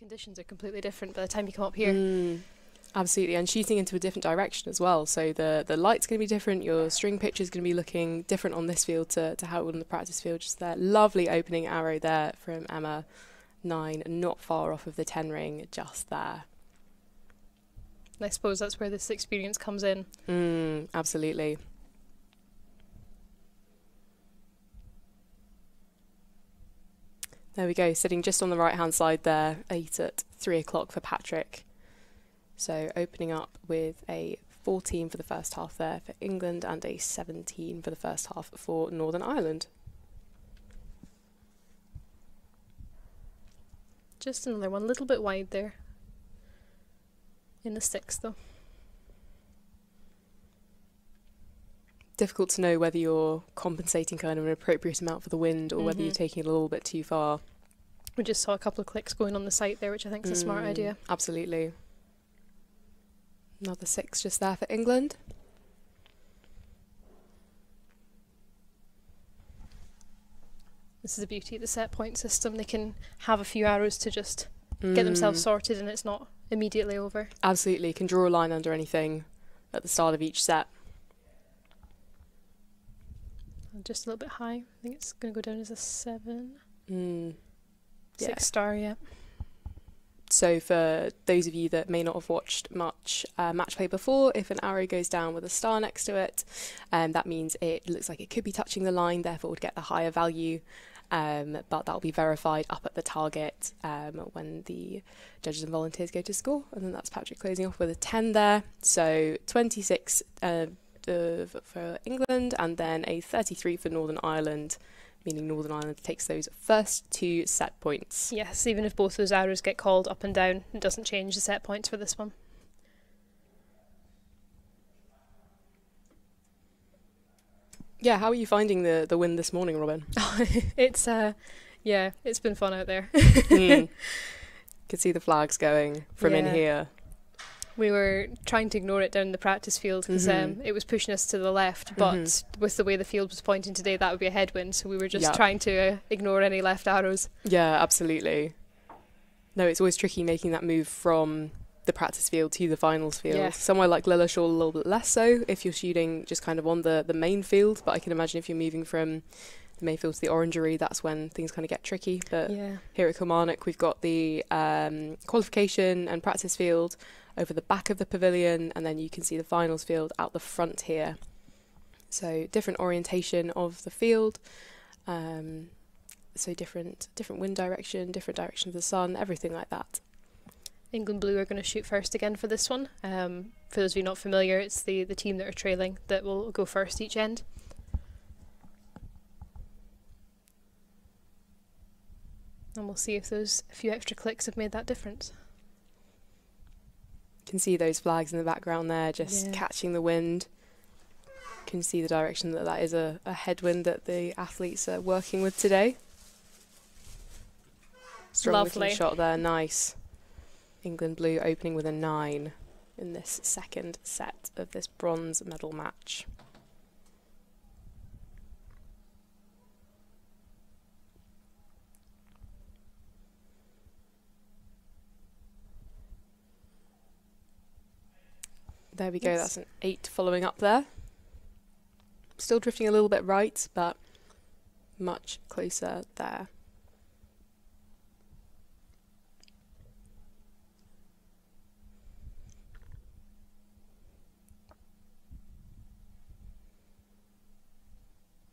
conditions are completely different by the time you come up here. Absolutely, and shooting into a different direction as well. So the light's going to be different, your string pitch is going to be looking different on this field to how it would on the practice field. Just that lovely opening arrow there from Emma, 9, not far off of the 10 ring, just there. And I suppose that's where this experience comes in. Absolutely. There we go, sitting just on the right-hand side there, 8 at 3 o'clock for Patrick. So opening up with a 14 for the first half there for England and a 17 for the first half for Northern Ireland. Just another one, a little bit wide there. In the 6 though. Difficult to know whether you're compensating kind of an appropriate amount for the wind or whether you're taking it a little bit too far. We just saw a couple of clicks going on the site there, which I think is a smart idea. Absolutely. Another 6 just there for England. This is the beauty of the set point system. They can have a few arrows to just get themselves sorted and it's not immediately over. Absolutely. Can draw a line under anything at the start of each set. Just a little bit high. I think it's going to go down as a 7. 6 Yeah. star, yeah. So for those of you that may not have watched much match play before, if an arrow goes down with a star next to it, that means it looks like it could be touching the line, therefore would get the higher value, but that'll be verified up at the target when the judges and volunteers go to score. And then that's Patrick closing off with a 10 there. So 26 for England and then a 33 for Northern Ireland, meaning Northern Ireland takes those first 2 set points. Yes, even if both those arrows get called up and down, it doesn't change the set points for this one. Yeah, how are you finding the wind this morning, Robin? It's been fun out there. Could see the flags going from in here. We were trying to ignore it down the practice field because it was pushing us to the left, but with the way the field was pointing today, that would be a headwind, so we were just trying to ignore any left arrows. Yeah, absolutely. No, it's always tricky making that move from the practice field to the finals field. Yeah. Somewhere like Lilleshall, a little bit less so if you're shooting just kind of on the main field, but I can imagine if you're moving from the main field to the orangery, that's when things kind of get tricky. But here at Kilmarnock, we've got the qualification and practice field over the back of the pavilion, and then you can see the finals field out the front here. So different orientation of the field, so different wind direction, different direction of the sun, everything like that. England Blue are going to shoot first again for this one. For those of you not familiar, it's the team that are trailing that will go first each end. And we'll see if those few extra clicks have made that difference. You can see those flags in the background there, just catching the wind. You can see the direction that is a headwind that the athletes are working with today. Strong looking shot there, nice. England Blue opening with a 9 in this second set of this bronze medal match. There we go, that's an 8 following up there. Still drifting a little bit right, but much closer there.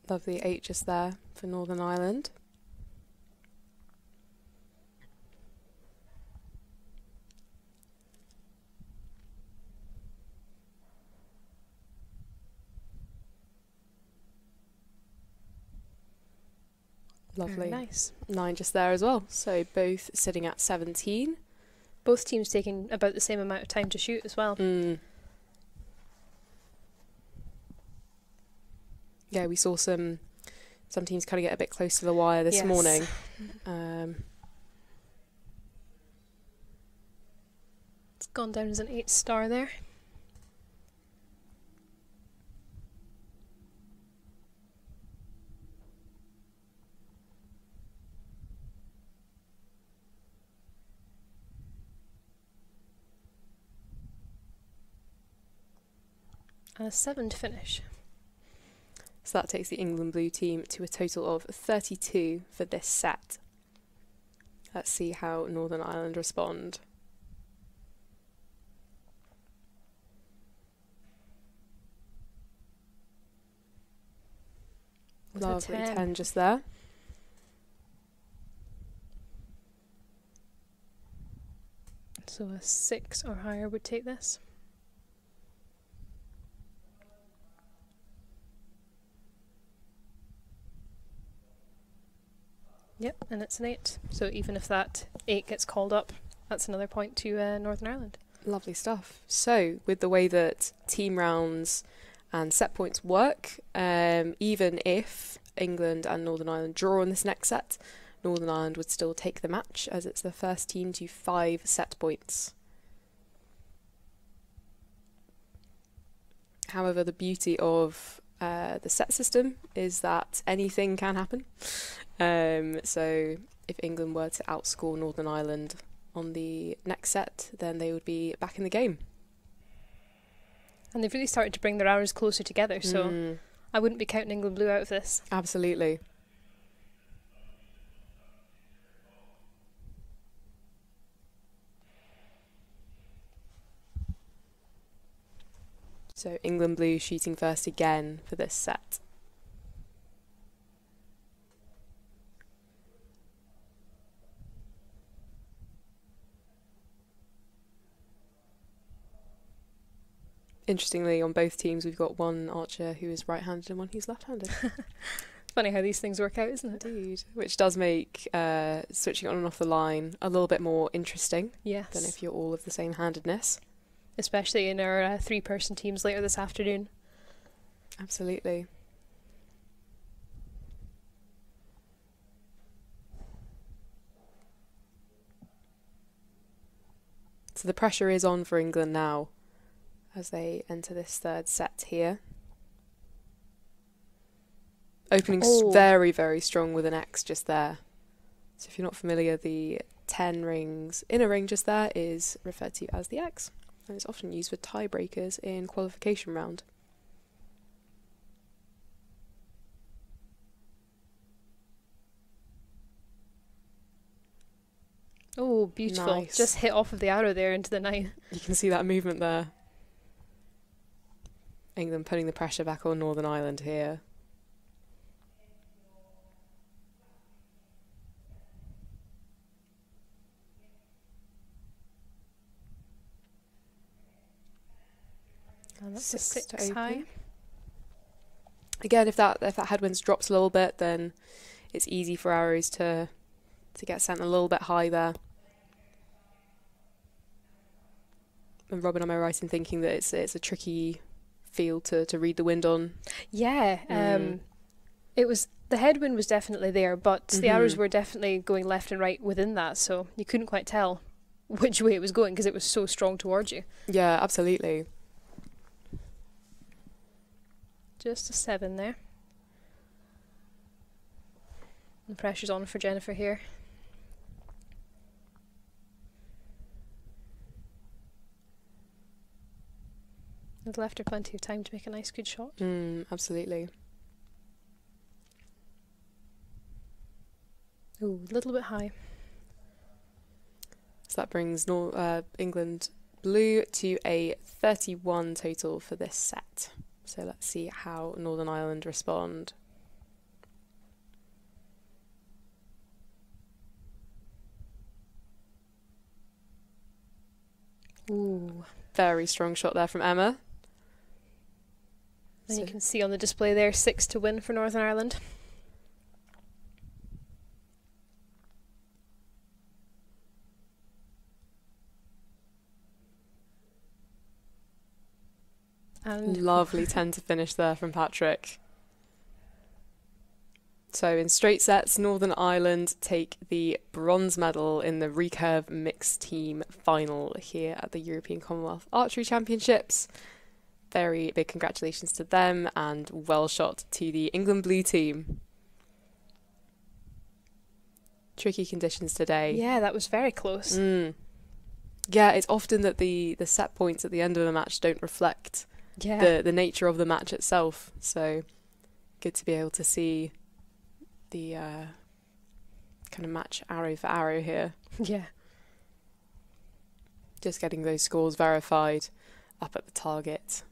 Lovely 8 just there for Northern Ireland. Lovely. Very nice. 9 just there as well. So both sitting at 17. Both teams taking about the same amount of time to shoot as well. Yeah, we saw some teams kind of get a bit close to the wire this morning. It's gone down as an 8 star there. And a 7 to finish. So that takes the England blue team to a total of 32 for this set. Let's see how Northern Ireland respond. Lovely 10 just there. So a 6 or higher would take this. Yep, and it's an 8. So even if that 8 gets called up, that's another point to Northern Ireland. Lovely stuff. So with the way that team rounds and set points work, even if England and Northern Ireland draw in this next set, Northern Ireland would still take the match, as it's the first team to 5 set points. However, the beauty of the set system is that anything can happen. So if England were to outscore Northern Ireland on the next set, then they would be back in the game. And they've really started to bring their arrows closer together, so I wouldn't be counting England blue out of this. Absolutely. So England blue shooting first again for this set. Interestingly, on both teams, we've got one archer who is right-handed and one who's left-handed. Funny how these things work out, isn't it? Indeed. Which does make switching on and off the line a little bit more interesting than if you're all of the same handedness. Especially in our 3-person teams later this afternoon. Absolutely. So the pressure is on for England now as they enter this third set here. Opening very, very strong with an X just there. So if you're not familiar, the 10 rings inner ring just there is referred to as the X. And it's often used for tiebreakers in qualification round. Oh, beautiful. Nice. Just hit off of the arrow there into the 9. You can see that movement there. England putting the pressure back on Northern Ireland here. And that's a 6 high. Again, if that headwinds drops a little bit, then it's easy for arrows to get sent a little bit high there. And Robin, am I right in thinking that it's a tricky field to read the wind on? Yeah, it was, the headwind was definitely there, but the arrows were definitely going left and right within that, so you couldn't quite tell which way it was going because it was so strong towards you. Yeah, absolutely. Just a 7 there. The pressure's on for Jennifer here. It left her plenty of time to make a nice good shot. Absolutely. Ooh, a little bit high. So that brings England blue to a 31 total for this set. So let's see how Northern Ireland respond. Ooh. Very strong shot there from Emma. And you can see on the display there, 6 to win for Northern Ireland. And lovely 10 to finish there from Patrick. So in straight sets, Northern Ireland take the bronze medal in the Recurve mixed team final here at the European Commonwealth Archery Championships. Very big congratulations to them and well shot to the England blue team. Tricky conditions today. Yeah, that was very close. Yeah, it's often that the set points at the end of the match don't reflect the nature of the match itself. So good to be able to see the kind of match arrow for arrow here. Yeah. Just getting those scores verified up at the target.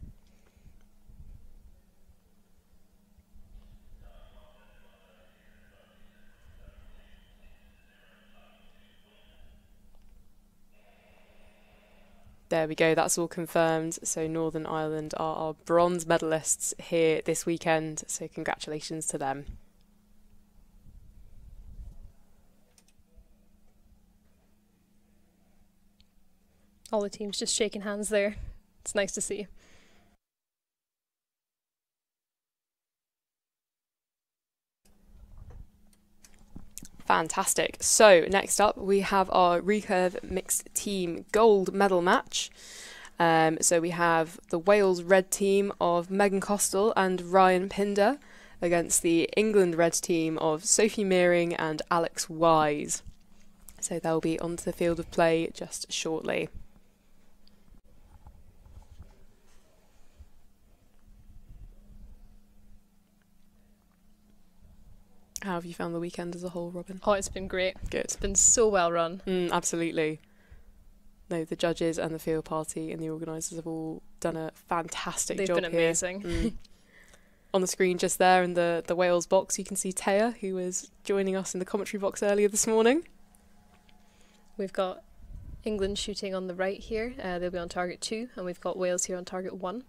There we go, that's all confirmed. So Northern Ireland are our bronze medalists here this weekend, so congratulations to them. All the teams just shaking hands there. It's nice to see. Fantastic. So next up we have our Recurve mixed team gold medal match. So we have the Wales red team of Megan Costal and Ryan Pinder against the England red team of Sophie Meering and Alex Wise. So they'll be onto the field of play just shortly. How have you found the weekend as a whole, Robin? Oh, it's been great. Good. It's been so well run. Absolutely. No, the judges and the field party and the organisers have all done a fantastic job here. They've been amazing. On the screen just there in the Wales box, you can see Taya, who was joining us in the commentary box earlier this morning. We've got England shooting on the right here. They'll be on target 2, and we've got Wales here on target 1.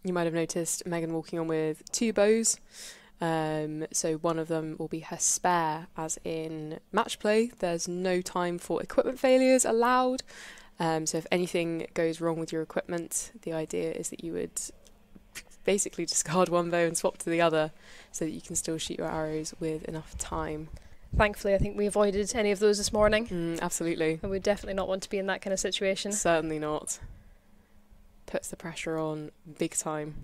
You might have noticed Megan walking on with 2 bows. So one of them will be her spare, as in match play. There's no time for equipment failures allowed. So if anything goes wrong with your equipment, the idea is that you would basically discard one bow and swap to the other so that you can still shoot your arrows with enough time. Thankfully, I think we avoided any of those this morning. Absolutely. And we definitely not want to be in that kind of situation. Certainly not. Puts the pressure on big time.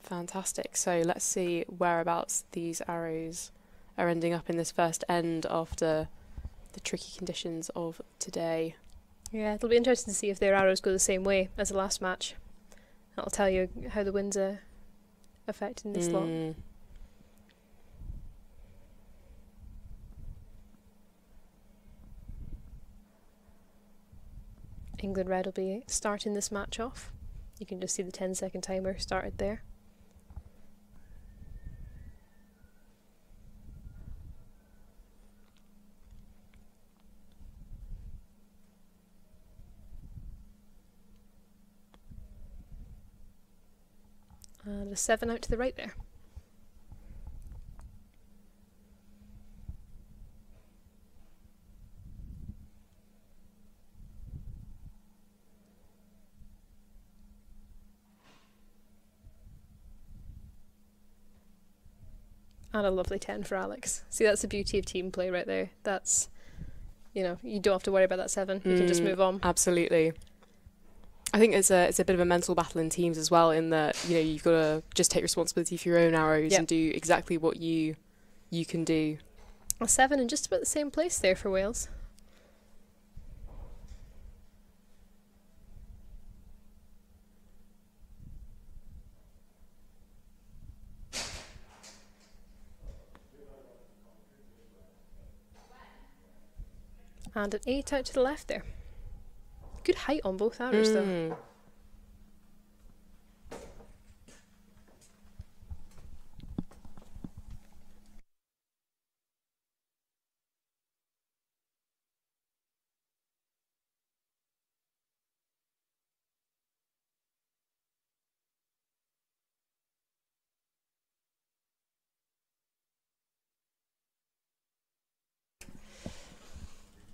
Fantastic. So let's see whereabouts these arrows are ending up in this first end after the tricky conditions of today. Yeah, it'll be interesting to see if their arrows go the same way as the last match. That'll tell you how the winds are affecting this lot. England red will be starting this match off. You can just see the 10-second timer started there. And a 7 out to the right there. And a lovely 10 for Alex. See, that's the beauty of team play right there. That's, you know, you don't have to worry about that 7. You can just move on. Absolutely. I think it's a bit of a mental battle in teams as well, in that, you know, you've got to just take responsibility for your own arrows and do exactly what you can do. A 7 in just about the same place there for Wales. And an 8 out to the left there. Good height on both arrows though.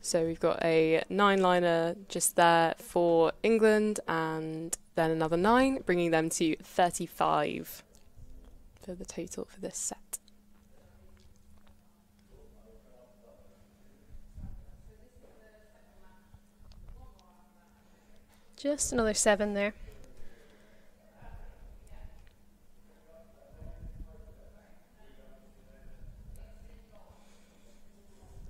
So we've got a 9-liner just there for England, and then another 9, bringing them to 35 for the total for this set. Just another 7 there.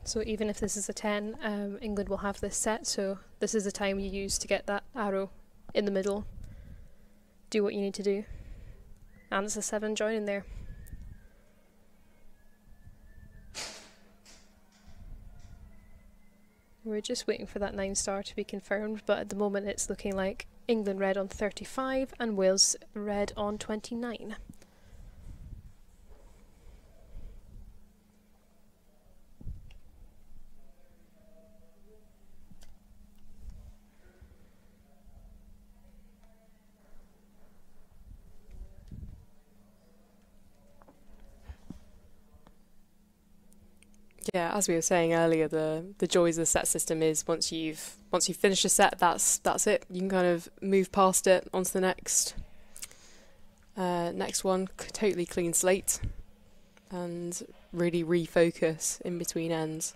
So even if this is a 10, England will have this set, so this is the time you use to get that arrow in the middle. Do what you need to do. And it's a 7 joining there. We're just waiting for that 9 star to be confirmed, but at the moment it's looking like England red on 35 and Wales red on 29. Yeah, as we were saying earlier, the joys of the set system is once you've finished a set, that's it. You can kind of move past it onto the next one, totally clean slate, and really refocus in between ends.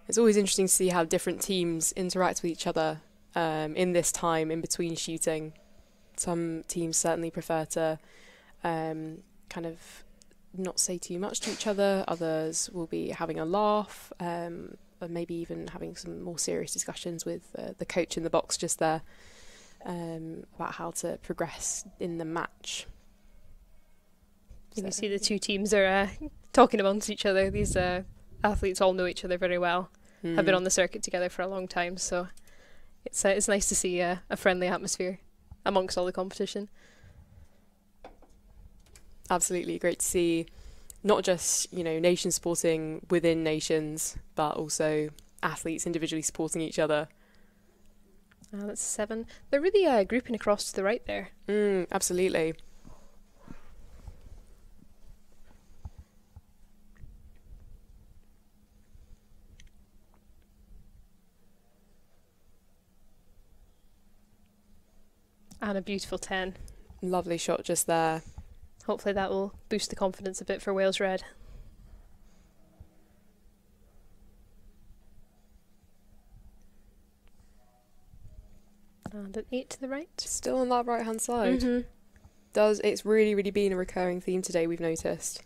It's always interesting to see how different teams interact with each other in this time in between shooting. Some teams certainly prefer to kind of not say too much to each other. Others will be having a laugh, and maybe even having some more serious discussions with the coach in the box just there about how to progress in the match. You can see the two teams are talking amongst each other. These athletes all know each other very well, have been on the circuit together for a long time, so it's nice to see a friendly atmosphere amongst all the competition. Absolutely, great to see not just, nations supporting within nations, but also athletes individually supporting each other. That's 7. They're really grouping across to the right there. Absolutely. And a beautiful 10. Lovely shot just there. Hopefully that will boost the confidence a bit for Wales Red. And an 8 to the right. Still on that right hand side. It's really, really been a recurring theme today, we've noticed.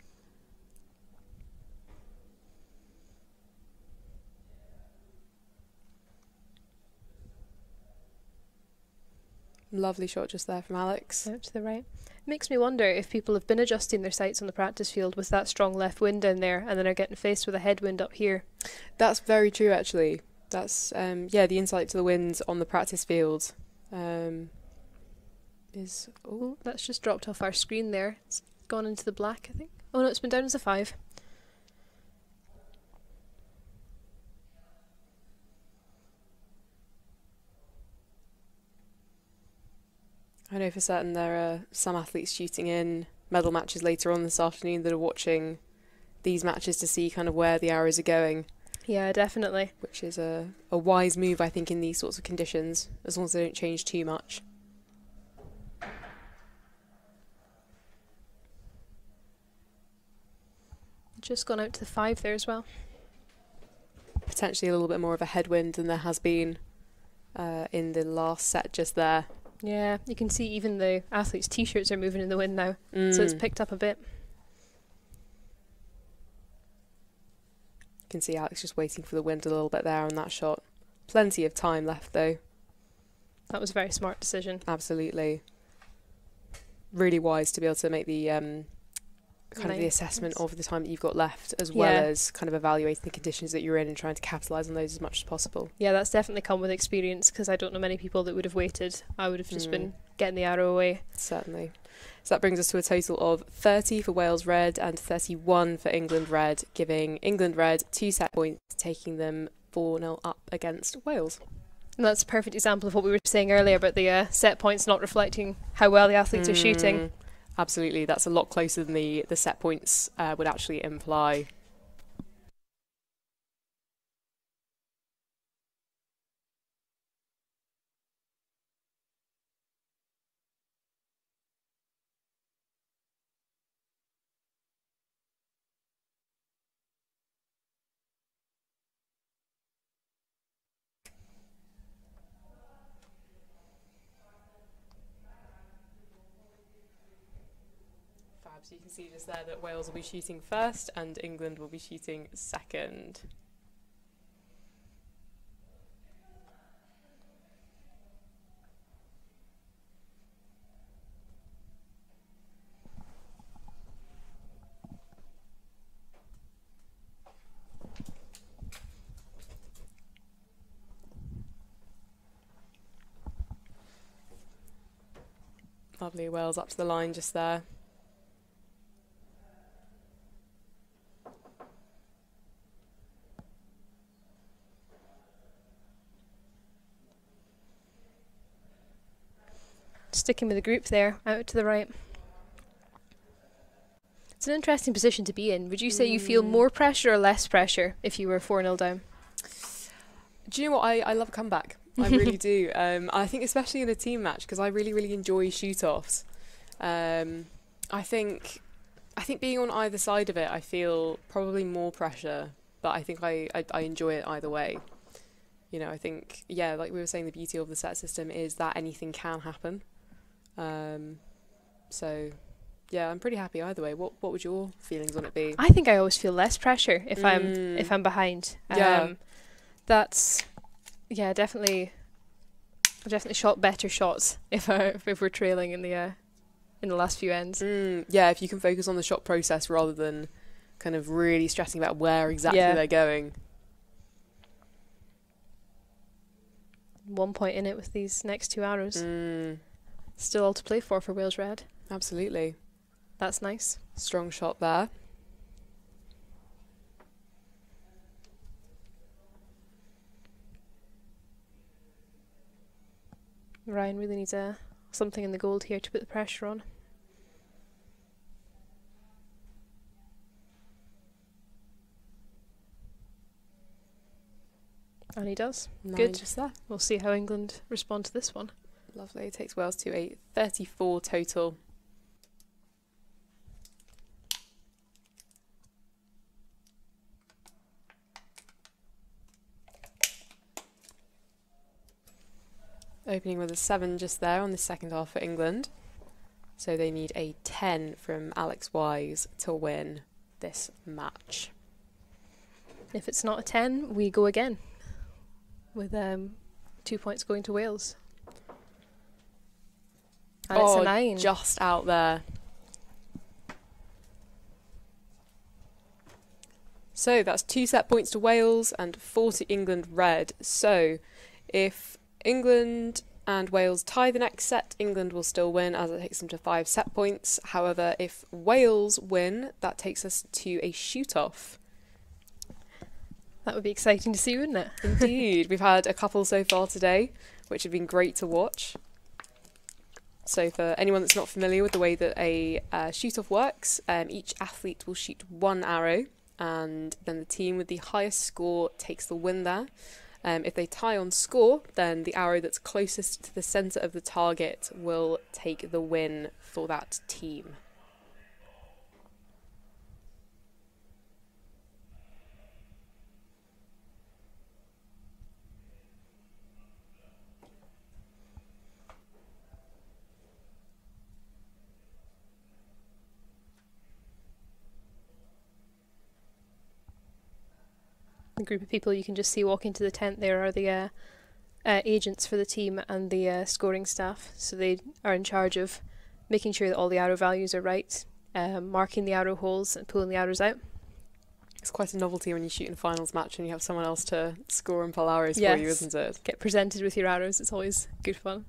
Lovely shot just there from Alex. Out to the right. Makes me wonder if people have been adjusting their sights on the practice field with that strong left wind down there and then are getting faced with a headwind up here. That's very true, actually. That's the insight to the winds on the practice field is... Oh, that's just dropped off our screen there. It's gone into the black, I think. Oh no, it's been down as a 5. I know for certain there are some athletes shooting in medal matches later on this afternoon that are watching these matches to see kind of where the arrows are going. Yeah, definitely. Which is a wise move, I think, in these sorts of conditions, as long as they don't change too much. Just gone out to the 5 there as well. Potentially a little bit more of a headwind than there has been in the last set just there. Yeah, you can see even the athletes' t-shirts are moving in the wind now, so it's picked up a bit. You can see Alex just waiting for the wind a little bit there on that shot. Plenty of time left though. That was a very smart decision. Absolutely. Really wise to be able to make the the assessment of the time that you've got left, as well as kind of evaluating the conditions that you're in and trying to capitalise on those as much as possible. Yeah, that's definitely come with experience, because I don't know many people that would have waited. I would have just been getting the arrow away. Certainly. So that brings us to a total of 30 for Wales Red and 31 for England Red, giving England Red 2 set points, taking them 4-0 up against Wales. And that's a perfect example of what we were saying earlier about the set points not reflecting how well the athletes are shooting. Absolutely, that's a lot closer than the set points would actually imply. So you can see just there that Wales will be shooting first and England will be shooting second. Lovely, Wales up to the line just there. Sticking with the group there, out to the right. It's an interesting position to be in. Would you say you feel more pressure or less pressure if you were 4-0 down? Do you know what? I love a comeback. I really do. I think especially in a team match, because I really, really enjoy shoot-offs. I think being on either side of it, I feel probably more pressure, but I think I enjoy it either way. You know, I think, yeah, like we were saying, the beauty of the set system is that anything can happen. So, yeah, I'm pretty happy either way. What would your feelings on it be? I think I always feel less pressure if I'm behind. That's definitely. I've definitely shot better shots if we're trailing in the last few ends. Yeah, if you can focus on the shot process rather than kind of really stressing about where exactly they're going. 1 point in it with these next 2 arrows. Still all to play for Wales Red. Absolutely. That's nice. Strong shot there. Ryan really needs something in the gold here to put the pressure on. And he does. 9 Good. just there. We'll see how England respond to this one. Lovely. It takes Wales to a 34 total. Opening with a 7 just there on the second half for England. So they need a 10 from Alex Wise to win this match. If it's not a 10, we go again. With 2 points going to Wales. And it's a 9. Just out there. So that's 2 set points to Wales and 4 to England Red. So if England and Wales tie the next set, England will still win as it takes them to 5 set points. However, if Wales win, that takes us to a shoot-off. That would be exciting to see, wouldn't it? Indeed. We've had a couple so far today, which have been great to watch. So for anyone that's not familiar with the way that a shoot-off works, each athlete will shoot 1 arrow, and then the team with the highest score takes the win there. If they tie on score, then the arrow that's closest to the centre of the target will take the win for that team. The group of people you can just see walk into the tent there are the agents for the team and the scoring staff. So they are in charge of making sure that all the arrow values are right, marking the arrow holes and pulling the arrows out. It's quite a novelty when you shoot in a finals match and you have someone else to score and pull arrows for you, isn't it? Get presented with your arrows. It's always good fun.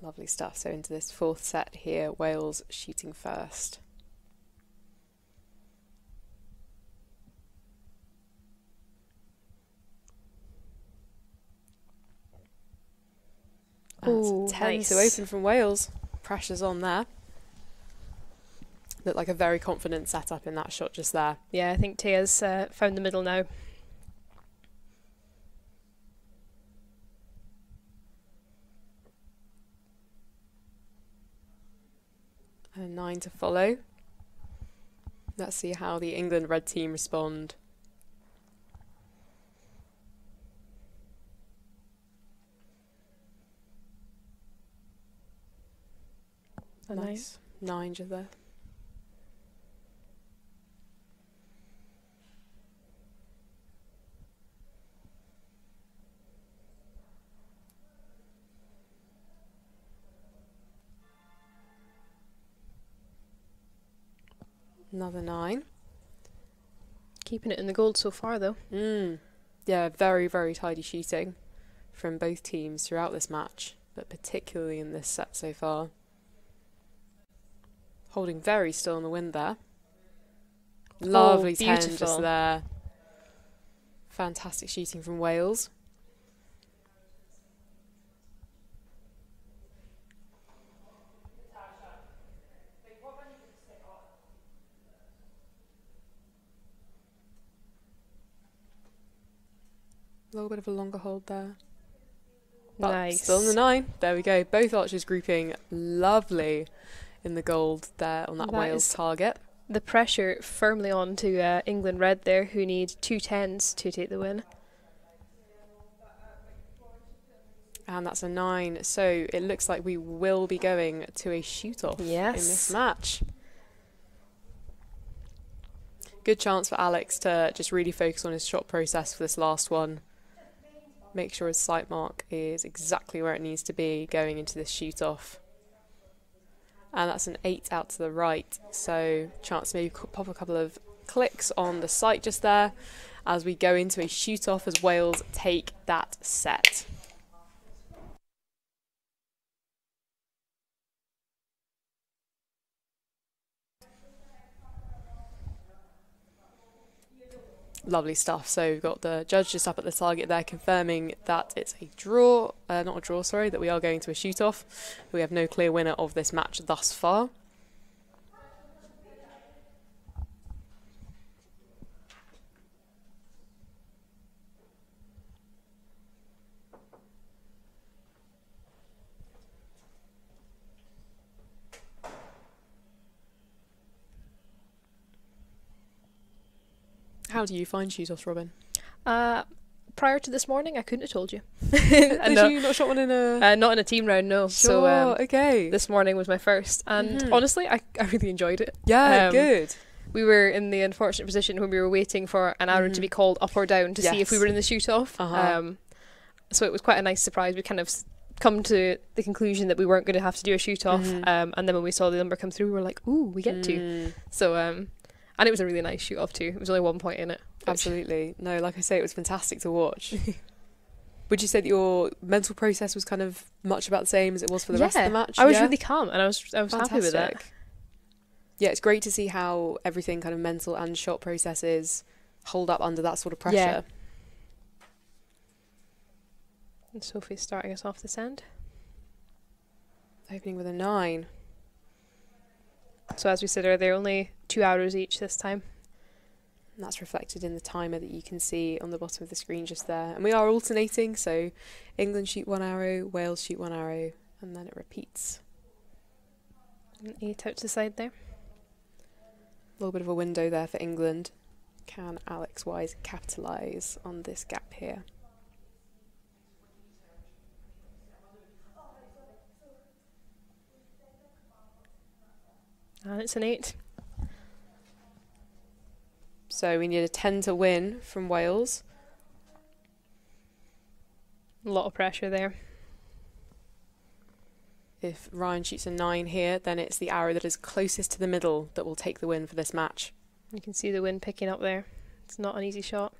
Lovely stuff. So into this 4th set here, Wales shooting first. Ooh, 10 nice. to open from Wales. Pressure's on there. Looked like a very confident setup in that shot just there. Yeah, I think Taya's found the middle now. And a 9 to follow. Let's see how the England red team respond. Nice. 9 just there. Another 9. Keeping it in the gold so far, though. Yeah, very, very tidy shooting from both teams throughout this match, but particularly in this set so far. Holding very still in the wind there. Lovely 10 just there. Fantastic shooting from Wales. A little bit of a longer hold there. But nice. Still in the 9. There we go. Both archers grouping lovely in the gold there on that Wales target. The pressure firmly on to England red there, who need 2 10s to take the win. And that's a 9. So it looks like we will be going to a shoot-off in this match. Good chance for Alex to just really focus on his shot process for this last one. Make sure his sight mark is exactly where it needs to be going into this shoot-off. And that's an 8 out to the right. So chance to maybe pop a couple of clicks on the sight just there as we go into a shoot-off as Wales take that set. Lovely stuff. So we've got the judge just up at the target there confirming that it's a draw, not a draw, sorry, that we are going to a shoot-off. We have no clear winner of this match thus far. How do you find shoot-offs, Robin? Prior to this morning, I couldn't have told you. Did you not shot one in a... not in a team round, no. Sure, so, okay. This morning was my first, and honestly, I really enjoyed it. Yeah, good. We were in the unfortunate position when we were waiting for an arrow to be called up or down to see if we were in the shoot-off. So it was quite a nice surprise. We kind of come to the conclusion that we weren't going to have to do a shoot-off, and then when we saw the number come through, we were like, ooh, we get to. So... and it was a really nice shoot-off too. It was only 1 point in it. Absolutely. No, like I say, it was fantastic to watch. Would you say that your mental process was kind of much about the same as it was for the rest of the match? I was really calm and I was happy with it. Yeah, it's great to see how everything kind of mental and shot processes hold up under that sort of pressure. Yeah. And Sophie's starting us off this end. Opening with a 9. So as we said earlier, only 2 arrows each this time. And that's reflected in the timer that you can see on the bottom of the screen just there. And we are alternating, so England shoot 1 arrow, Wales shoot 1 arrow, and then it repeats. An 8 out to the side there. A little bit of a window there for England. Can Alex Wise capitalise on this gap here? And it's an 8. So we need a 10 to win from Wales. A lot of pressure there. If Ryan shoots a 9 here, then it's the arrow that is closest to the middle that will take the win for this match. You can see the wind picking up there. It's not an easy shot.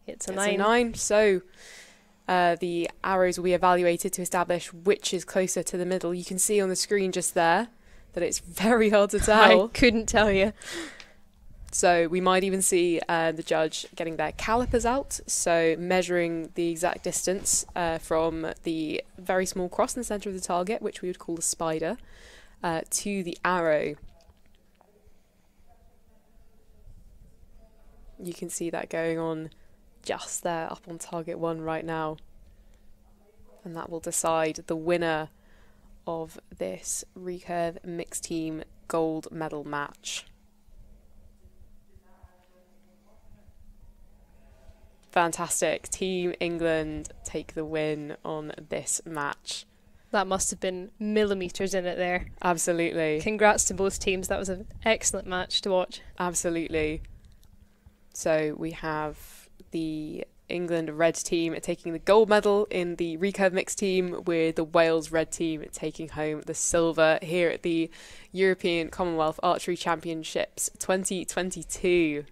It's a 9. It's a 9. So the arrows will be evaluated to establish which is closer to the middle. You can see on the screen just there that it's very hard to tell. I couldn't tell you. So we might even see the judge getting their calipers out, so measuring the exact distance from the very small cross in the centre of the target, which we would call the spider, to the arrow. You can see that going on just there up on target 1 right now. And that will decide the winner of this Recurve mixed team gold medal match. Fantastic. Team England take the win on this match. That must have been millimetres in it there. Absolutely. Congrats to both teams. That was an excellent match to watch. Absolutely. So we have the England red team taking the gold medal in the recurve mixed team, with the Wales red team taking home the silver here at the European Commonwealth Archery Championships 2022.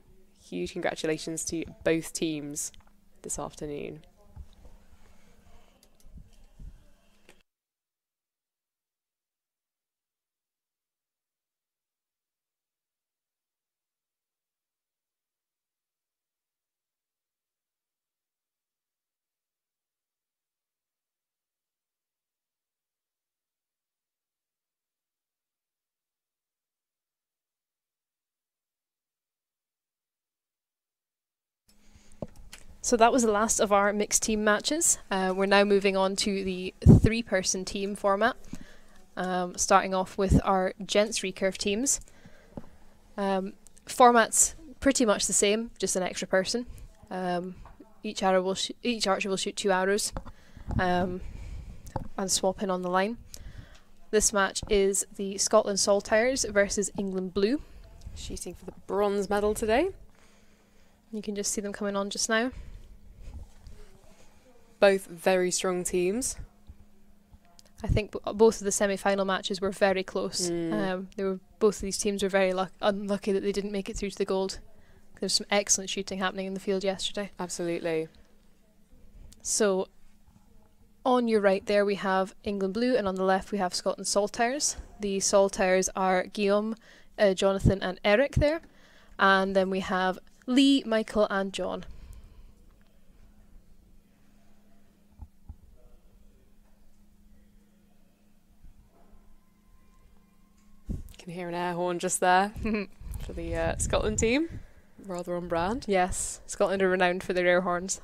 Huge congratulations to both teams this afternoon. So that was the last of our mixed team matches. We're now moving on to the 3-person team format, starting off with our gents recurve teams. Format's pretty much the same, just an extra person. Each archer will shoot 2 arrows and swap in on the line. This match is the Scotland Saltires versus England Blue. Shooting for the bronze medal today. You can just see them coming on just now. Both very strong teams. I think both of the semi-final matches were very close. Both of these teams were very unlucky that they didn't make it through to the gold. There's some excellent shooting happening in the field yesterday. Absolutely. So on your right there we have England Blue, and on the left we have Scotland Saltires. The Saltires are Guillaume, Jonathan and Eric there. And then we have Lee, Michael and John. Can hear an air horn just there for the Scotland team. Rather on brand. Yes, Scotland are renowned for their air horns.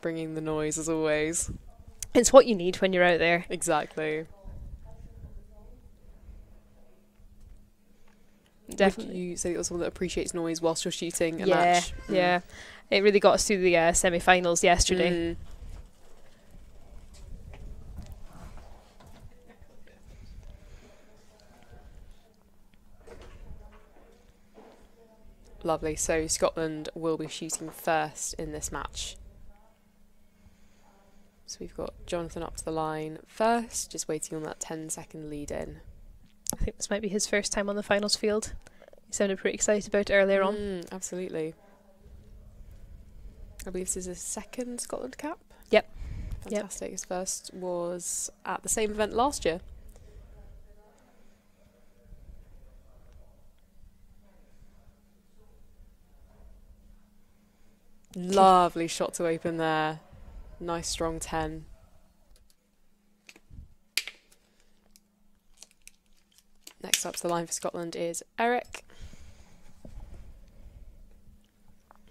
Bringing the noise as always. It's what you need when you're out there. Exactly. Definitely. Would you say you're someone that appreciates noise whilst you're shooting a match? Yeah. It really got us through the semi-finals yesterday. Lovely. So Scotland will be shooting first in this match. So we've got Jonathan up to the line first, just waiting on that 10-second lead in. I think this might be his first time on the finals field. He sounded pretty excited about it earlier on. Absolutely. I believe this is his second Scotland cap. Yep. Fantastic. His first was at the same event last year. Lovely shot to open there. Nice strong 10. Next up to the line for Scotland is Eric.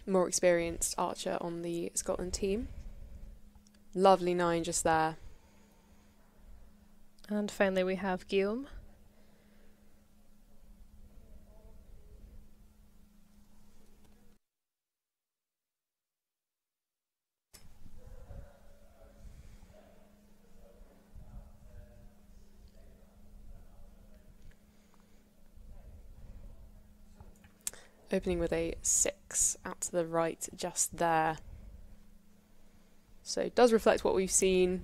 More experienced archer on the Scotland team. Lovely 9 just there. And finally we have Guillaume. Opening with a 6 out to the right just there. So it does reflect what we've seen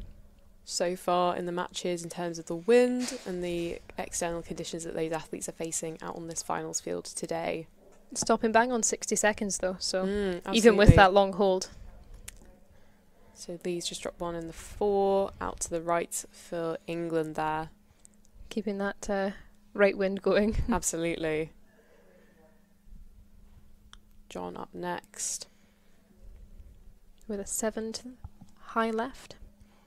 so far in the matches in terms of the wind and the external conditions that those athletes are facing out on this finals field today. Stopping bang on 60 seconds though, so even with that long hold. So Lee's just dropped one in the 4 out to the right for England there. Keeping that right wind going. Absolutely. John up next. With a 7 to high left.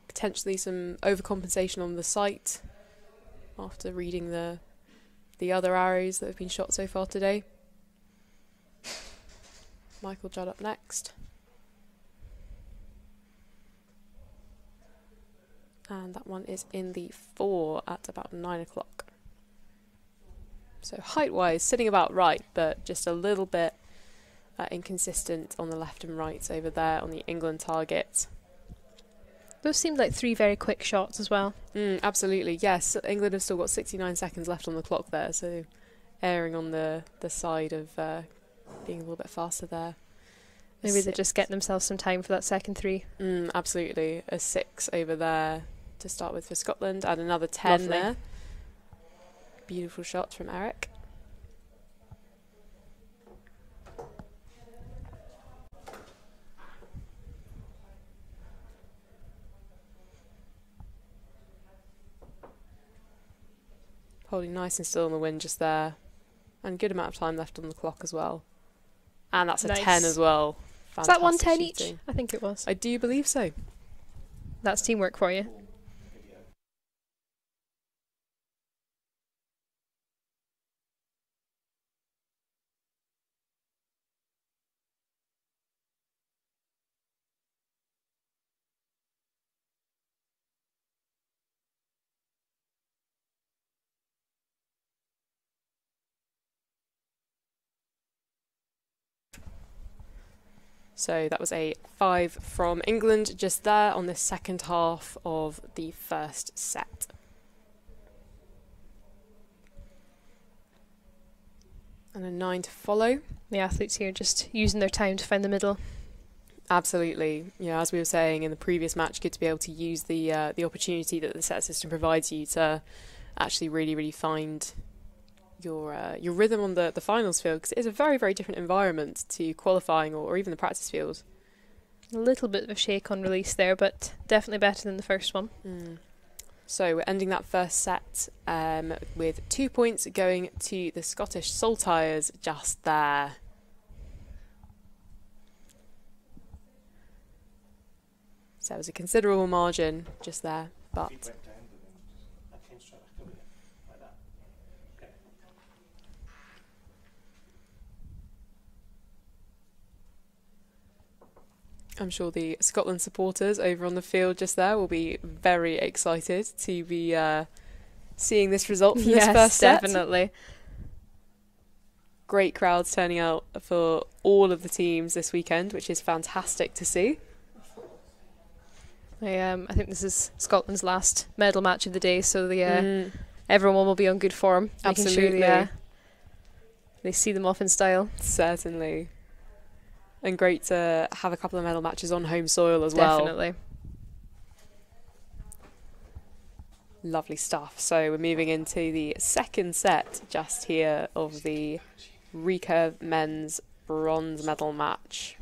Potentially some overcompensation on the sight after reading the other arrows that have been shot so far today. Michael Judd up next. And that one is in the 4 at about 9 o'clock. So height-wise, sitting about right, but just a little bit inconsistent on the left and right over there on the England target. Those seemed like 3 very quick shots as well. Absolutely, yes. England have still got 69 seconds left on the clock there, so erring on the side of being a little bit faster there. Maybe they're just getting themselves some time for that second 3. Absolutely. A 6 over there to start with for Scotland, and another 10 there. Beautiful shot from Eric. Holding nice and still on the wind just there. And good amount of time left on the clock as well. And that's a 10 as well. Is that 110 each? I think it was. I do believe so. That's teamwork for you. So that was a 5 from England just there on the second half of the first set. And a 9 to follow. The athletes here just using their time to find the middle. Absolutely. Yeah, as we were saying in the previous match, good to be able to use the opportunity that the set system provides you to actually really find your rhythm on the finals field, because it is a very, very different environment to qualifying or even the practice field. A little bit of a shake on release there, but definitely better than the first one. So we're ending that first set with 2 points going to the Scottish Saltires just there. So it was a considerable margin just there, but I'm sure the Scotland supporters over on the field just there will be very excited to be seeing this result from this first set. Definitely. Great crowds turning out for all of the teams this weekend, which is fantastic to see. I think this is Scotland's last medal match of the day, so everyone will be on good form. Absolutely. Making sure they see them off in style. Certainly. And great to have a couple of medal matches on home soil as well. Definitely. Lovely stuff. So we're moving into the second set just here of the Recurve men's bronze medal match.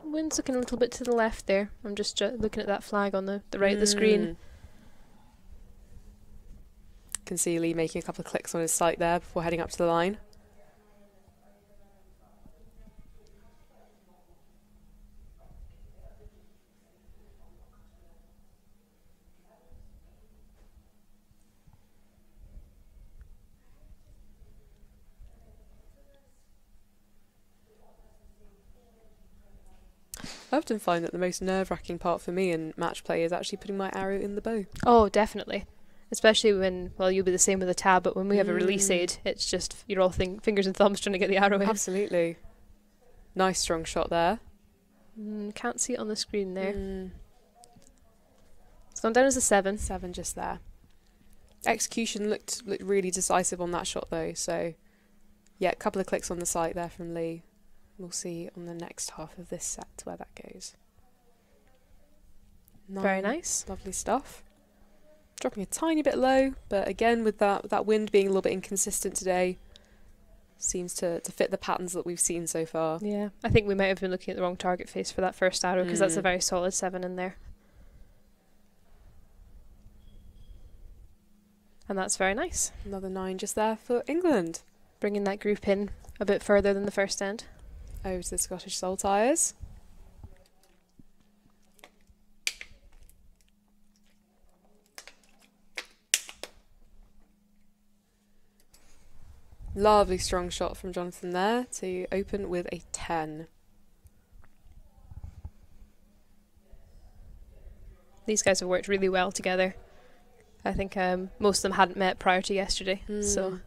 Wind's looking a little bit to the left there. I'm just looking at that flag on the right of the screen. Can see Lee making a couple of clicks on his sight there before heading up to the line. I often find that the most nerve-wracking part for me in match play is actually putting my arrow in the bow. Oh, definitely. Especially when, well, you'll be the same with a tab, but when we have a release aid, it's just, you're all fingers and thumbs trying to get the arrow in. Absolutely. Nice strong shot there. Can't see it on the screen there. It's gone down as a 7. 7 just there. Execution looked really decisive on that shot though, so yeah, a couple of clicks on the sight there from Lee. We'll see on the next half of this set where that goes. Very nice. Lovely stuff. Dropping a tiny bit low, but again with that wind being a little bit inconsistent today, seems to fit the patterns that we've seen so far. Yeah, I think we might have been looking at the wrong target face for that first arrow, because that's a very solid 7 in there. And that's very nice. Another 9 just there for England. Bringing that group in a bit further than the first end. Over to the Scottish Saltires. Lovely strong shot from Jonathan there to open with a 10. These guys have worked really well together. I think most of them hadn't met prior to yesterday. So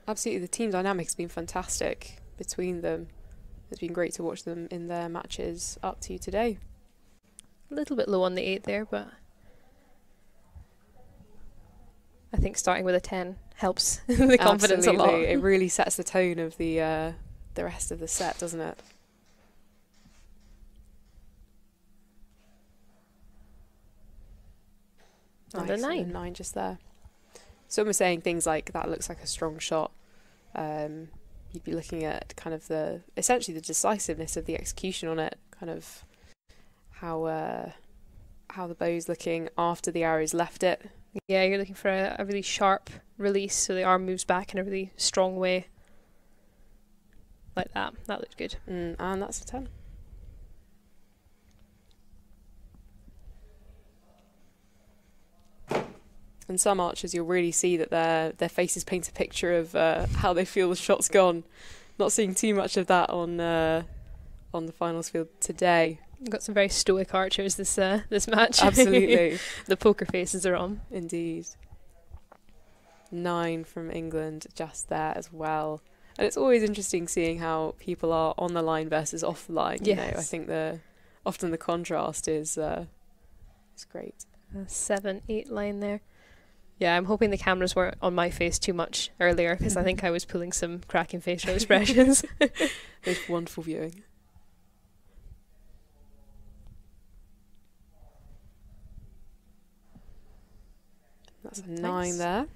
absolutely, the team dynamic has been fantastic between them. It's been great to watch them in their matches up to today. A little bit low on the 8 there, but I think starting with a 10 helps the confidence a lot. It really sets the tone of the rest of the set, doesn't it? Nice. And a 9 just there. So we're saying things like that looks like a strong shot. You'd be looking at kind of essentially the decisiveness of the execution on it, kind of how the bow's looking after the arrow's left it. Yeah, you're looking for a really sharp release, so the arm moves back in a really strong way. Like that. That looked good. And that's a 10. And some archers, you'll really see that their faces paint a picture of how they feel the shot's gone. Not seeing too much of that on the finals field today. We've got some very stoic archers this match. Absolutely. The poker faces are on. Indeed. 9 from England just there as well. And it's always interesting seeing how people are on the line versus off the line. Yes. You know, I think often the contrast is great. 7-8 line there. Yeah, I'm hoping the cameras weren't on my face too much earlier, because I think I was pulling some cracking facial expressions. It's wonderful viewing. That's a 9 there.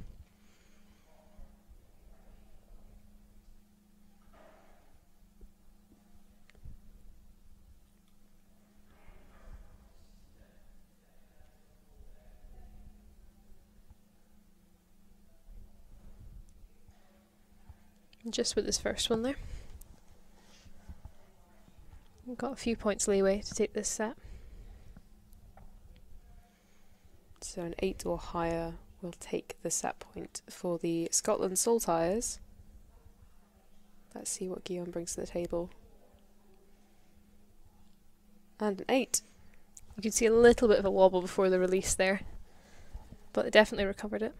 Just with this first one there. We've got a few points leeway to take this set. So an 8 or higher will take the set point for the Scotland Saltires. Let's see what Guillaume brings to the table. And an 8. You can see a little bit of a wobble before the release there, but they definitely recovered it.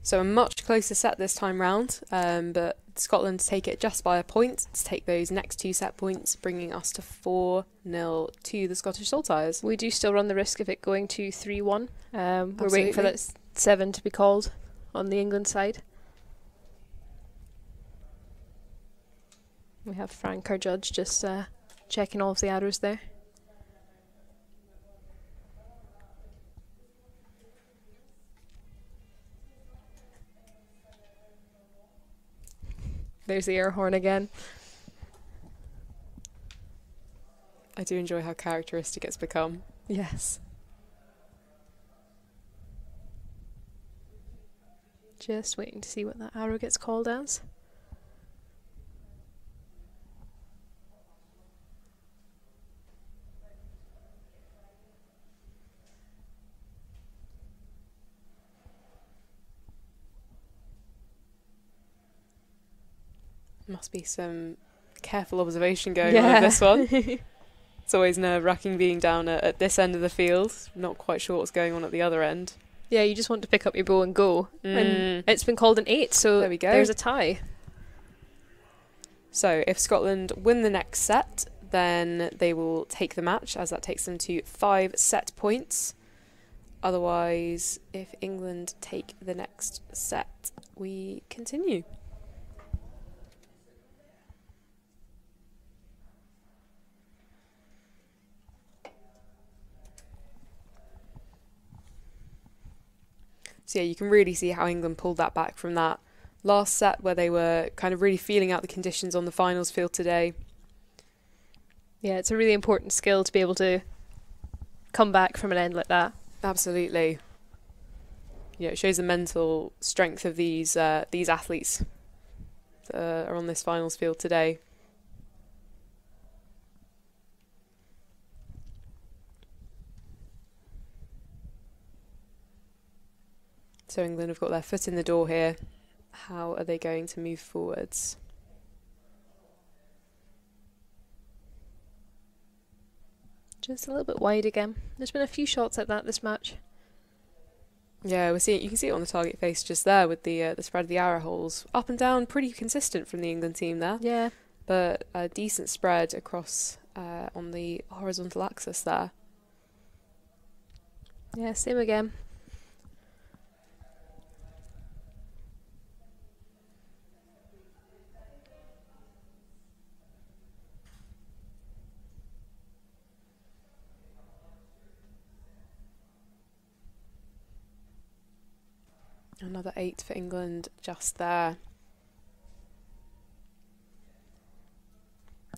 So a much closer set this time round, but Scotland take it just by a point to take those next 2 set points, bringing us to 4-0 to the Scottish Saltires. We do still run the risk of it going to 3-1. We're waiting for that 7 to be called on the England side. We have Frank, our judge, just checking all of the arrows there. There's the air horn again. I do enjoy how characteristic it's become. Yes. Just waiting to see what that arrow gets called as. Must be some careful observation going on with this one. It's always nerve-wracking being down at this end of the field. Not quite sure what's going on at the other end. Yeah, you just want to pick up your bow and go. And it's been called an 8, so there we go. There's a tie. So if Scotland win the next set, then they will take the match, as that takes them to 5 set points. Otherwise, if England take the next set, we continue. So yeah, you can really see how England pulled that back from that last set where they were kind of really feeling out the conditions on the finals field today. Yeah, it's a really important skill to be able to come back from an end like that. Absolutely. Yeah, it shows the mental strength of these athletes that are on this finals field today. So England have got their foot in the door here. How are they going to move forwards? Just a little bit wide again. There's been a few shots like that this match. Yeah, you can see it on the target face just there with the spread of the arrow holes. Up and down, pretty consistent from the England team there. Yeah. But a decent spread across on the horizontal axis there. Yeah, same again. Another 8 for England just there.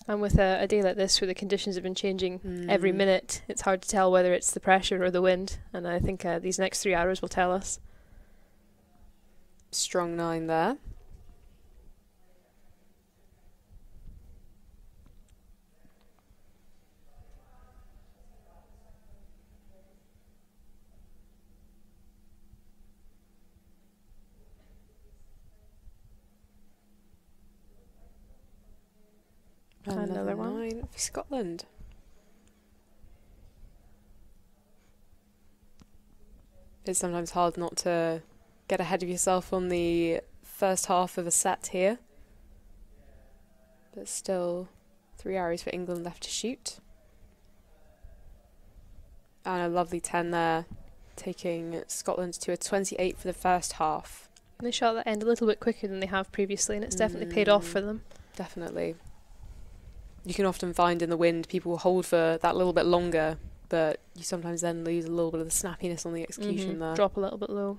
And with a day like this where the conditions have been changing every minute, it's hard to tell whether it's the pressure or the wind. And I think these next 3 hours will tell us. Strong 9 there. Another one. 9 for Scotland. It's sometimes hard not to get ahead of yourself on the first half of a set here. But still 3 arrows for England left to shoot. And a lovely 10 there, taking Scotland to a 28 for the first half. They shot that end a little bit quicker than they have previously, and it's definitely paid off for them. Definitely. You can often find in the wind people will hold for that little bit longer, but you sometimes then lose a little bit of the snappiness on the execution there. Drop a little bit low.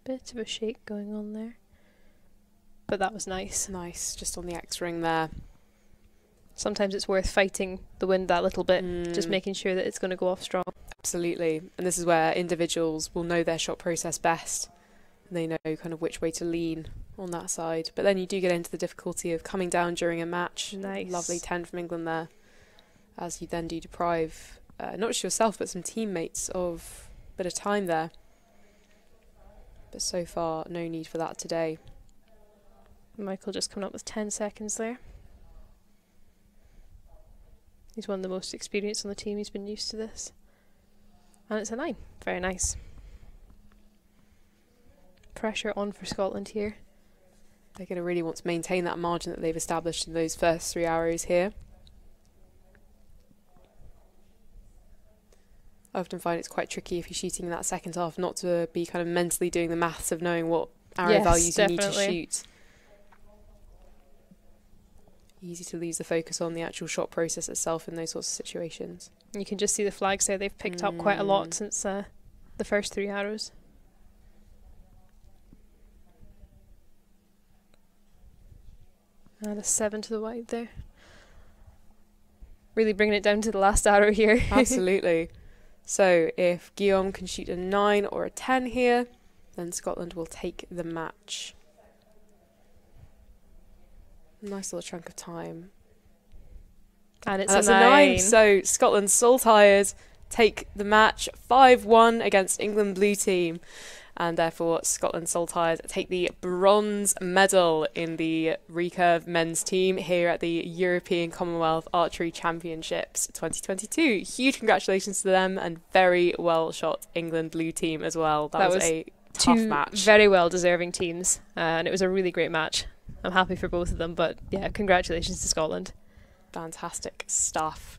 Bit of a shake going on there. But that was nice. Nice, just on the X-ring there. Sometimes it's worth fighting the wind that little bit, just making sure that it's going to go off strong. Absolutely. And this is where individuals will know their shot process best. They know kind of which way to lean on that side. But then you do get into the difficulty of coming down during a match. Nice. Lovely 10 from England there. As you then do deprive not just yourself but some teammates of a bit of time there. But so far, no need for that today. Michael just coming up with 10 seconds there. He's one of the most experienced on the team. He's been used to this. And it's a 9. Very nice. Pressure on for Scotland here. They're going to really want to maintain that margin that they've established in those first 3 arrows here. I often find it's quite tricky if you're shooting in that second half not to be kind of mentally doing the maths of knowing what arrow values you need to shoot. Easy to lose the focus on the actual shot process itself in those sorts of situations. You can just see the flags there. They've picked up quite a lot since the first 3 arrows. And a 7 to the wide there. Really bringing it down to the last arrow here. Absolutely. So if Guillaume can shoot a 9 or a 10 here, then Scotland will take the match. Nice little chunk of time. And it's that's a 9. So Scotland Saltires take the match 5-1 against England blue team. And therefore Scotland Saltires take the bronze medal in the Recurve men's team here at the European Commonwealth Archery Championships 2022. Huge congratulations to them and very well shot England blue team as well. That was a tough match. Very well deserving teams and it was a really great match. I'm happy for both of them, but yeah, congratulations to Scotland. Fantastic stuff.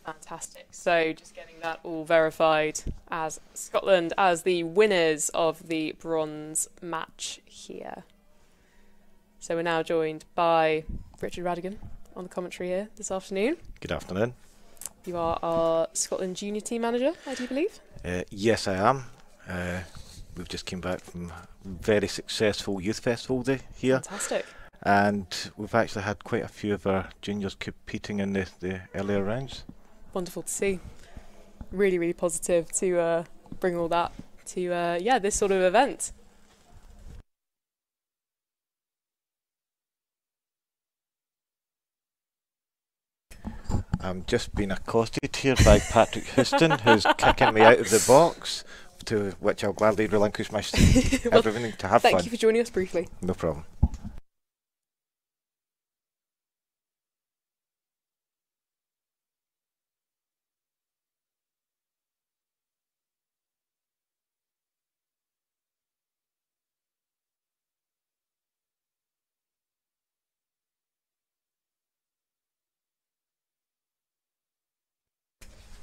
Fantastic. So just getting that all verified as Scotland as the winners of the bronze match here. So we're now joined by Richard Radigan on the commentary here this afternoon. Good afternoon. You are our Scotland junior team manager, I do believe. Yes, I am. we've just came back from a very successful youth festival day here. Fantastic. And we've actually had quite a few of our juniors competing in the earlier rounds. Wonderful to see. Really, really positive to bring all that to this sort of event. I'm just being accosted here by Patrick Houston, who's kicking me out of the box, to which I'll gladly relinquish my everything to have fun. Thank you for joining us briefly. No problem.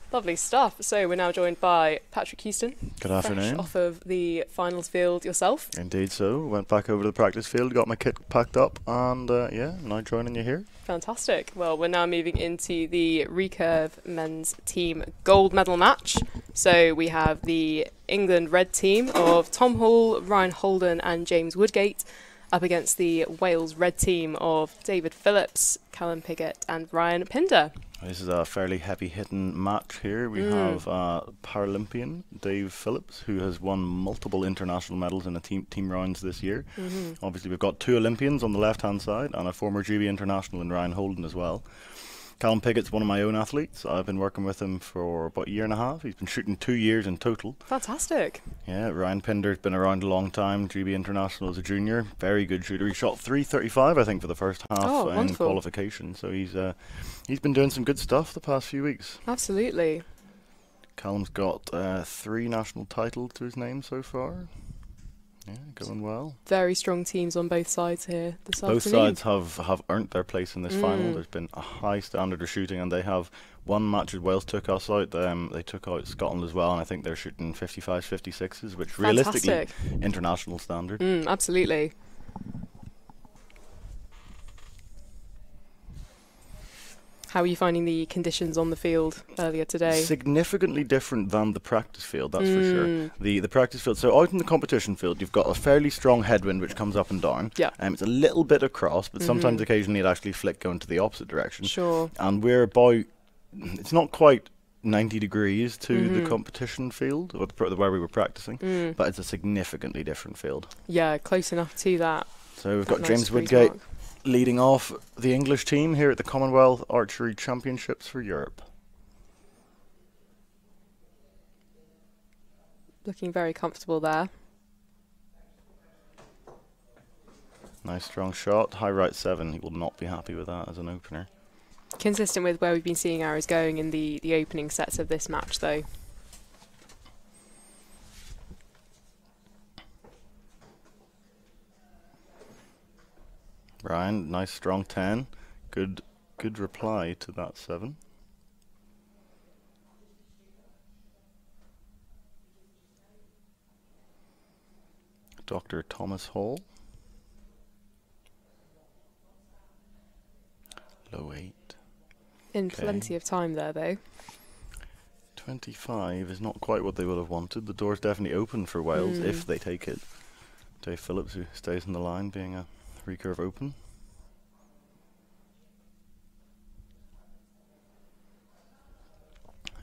Lovely stuff. So we're now joined by Patrick Houston. Good afternoon. Fresh off of the finals field yourself. Indeed so. Went back over to the practice field, got my kit packed up, and now joining you here. Fantastic. Well, we're now moving into the Recurve men's team gold medal match. So we have the England red team of Tom Hall, Ryan Holden and James Woodgate up against the Wales red team of David Phillips, Callum Piggott and Ryan Pinder. This is a fairly heavy-hitting match here. We have Paralympian Dave Phillips, who has won multiple international medals in the team rounds this year. Obviously, we've got two Olympians on the left-hand side and a former GB international in Ryan Holden as well. Callum Piggott's one of my own athletes. I've been working with him for about a year and a half. He's been shooting 2 years in total. Fantastic. Yeah, Ryan Pinder's been around a long time, GB international as a junior. Very good shooter. He shot 335, I think, for the first half in qualification. So he's been doing some good stuff the past few weeks. Absolutely. Callum's got 3 national titles to his name so far. Yeah, going well. Very strong teams on both sides here this Both afternoon. sides have earned their place in this final. There's been a high standard of shooting, and they have one match as Wales took us out. They took out Scotland as well, and I think they're shooting 55s, 56s, which realistically international standard. Absolutely. How are you finding the conditions on the field earlier today? Significantly different than the practice field, that's for sure. The practice field, so out in the competition field, you've got a fairly strong headwind which comes up and down. Yeah. It's a little bit across, but sometimes occasionally it actually flick going to the opposite direction. Sure. And we're about, it's not quite 90 degrees to the competition field, or where we were practicing, but it's a significantly different field. Yeah, close enough to that. So we've got James Woodgate leading off the English team here at the Commonwealth Archery Championships for Europe. Looking very comfortable there. Nice strong shot, high right 7. He will not be happy with that as an opener. Consistent with where we've been seeing arrows going in the opening sets of this match though. Ryan, nice strong 10. Good reply to that 7. Dr. Thomas Hall. Low 8. In plenty of time there though. 25 is not quite what they would have wanted. The door's definitely open for Wales if they take it. Dave Phillips, who stays in the line, being a recurve open.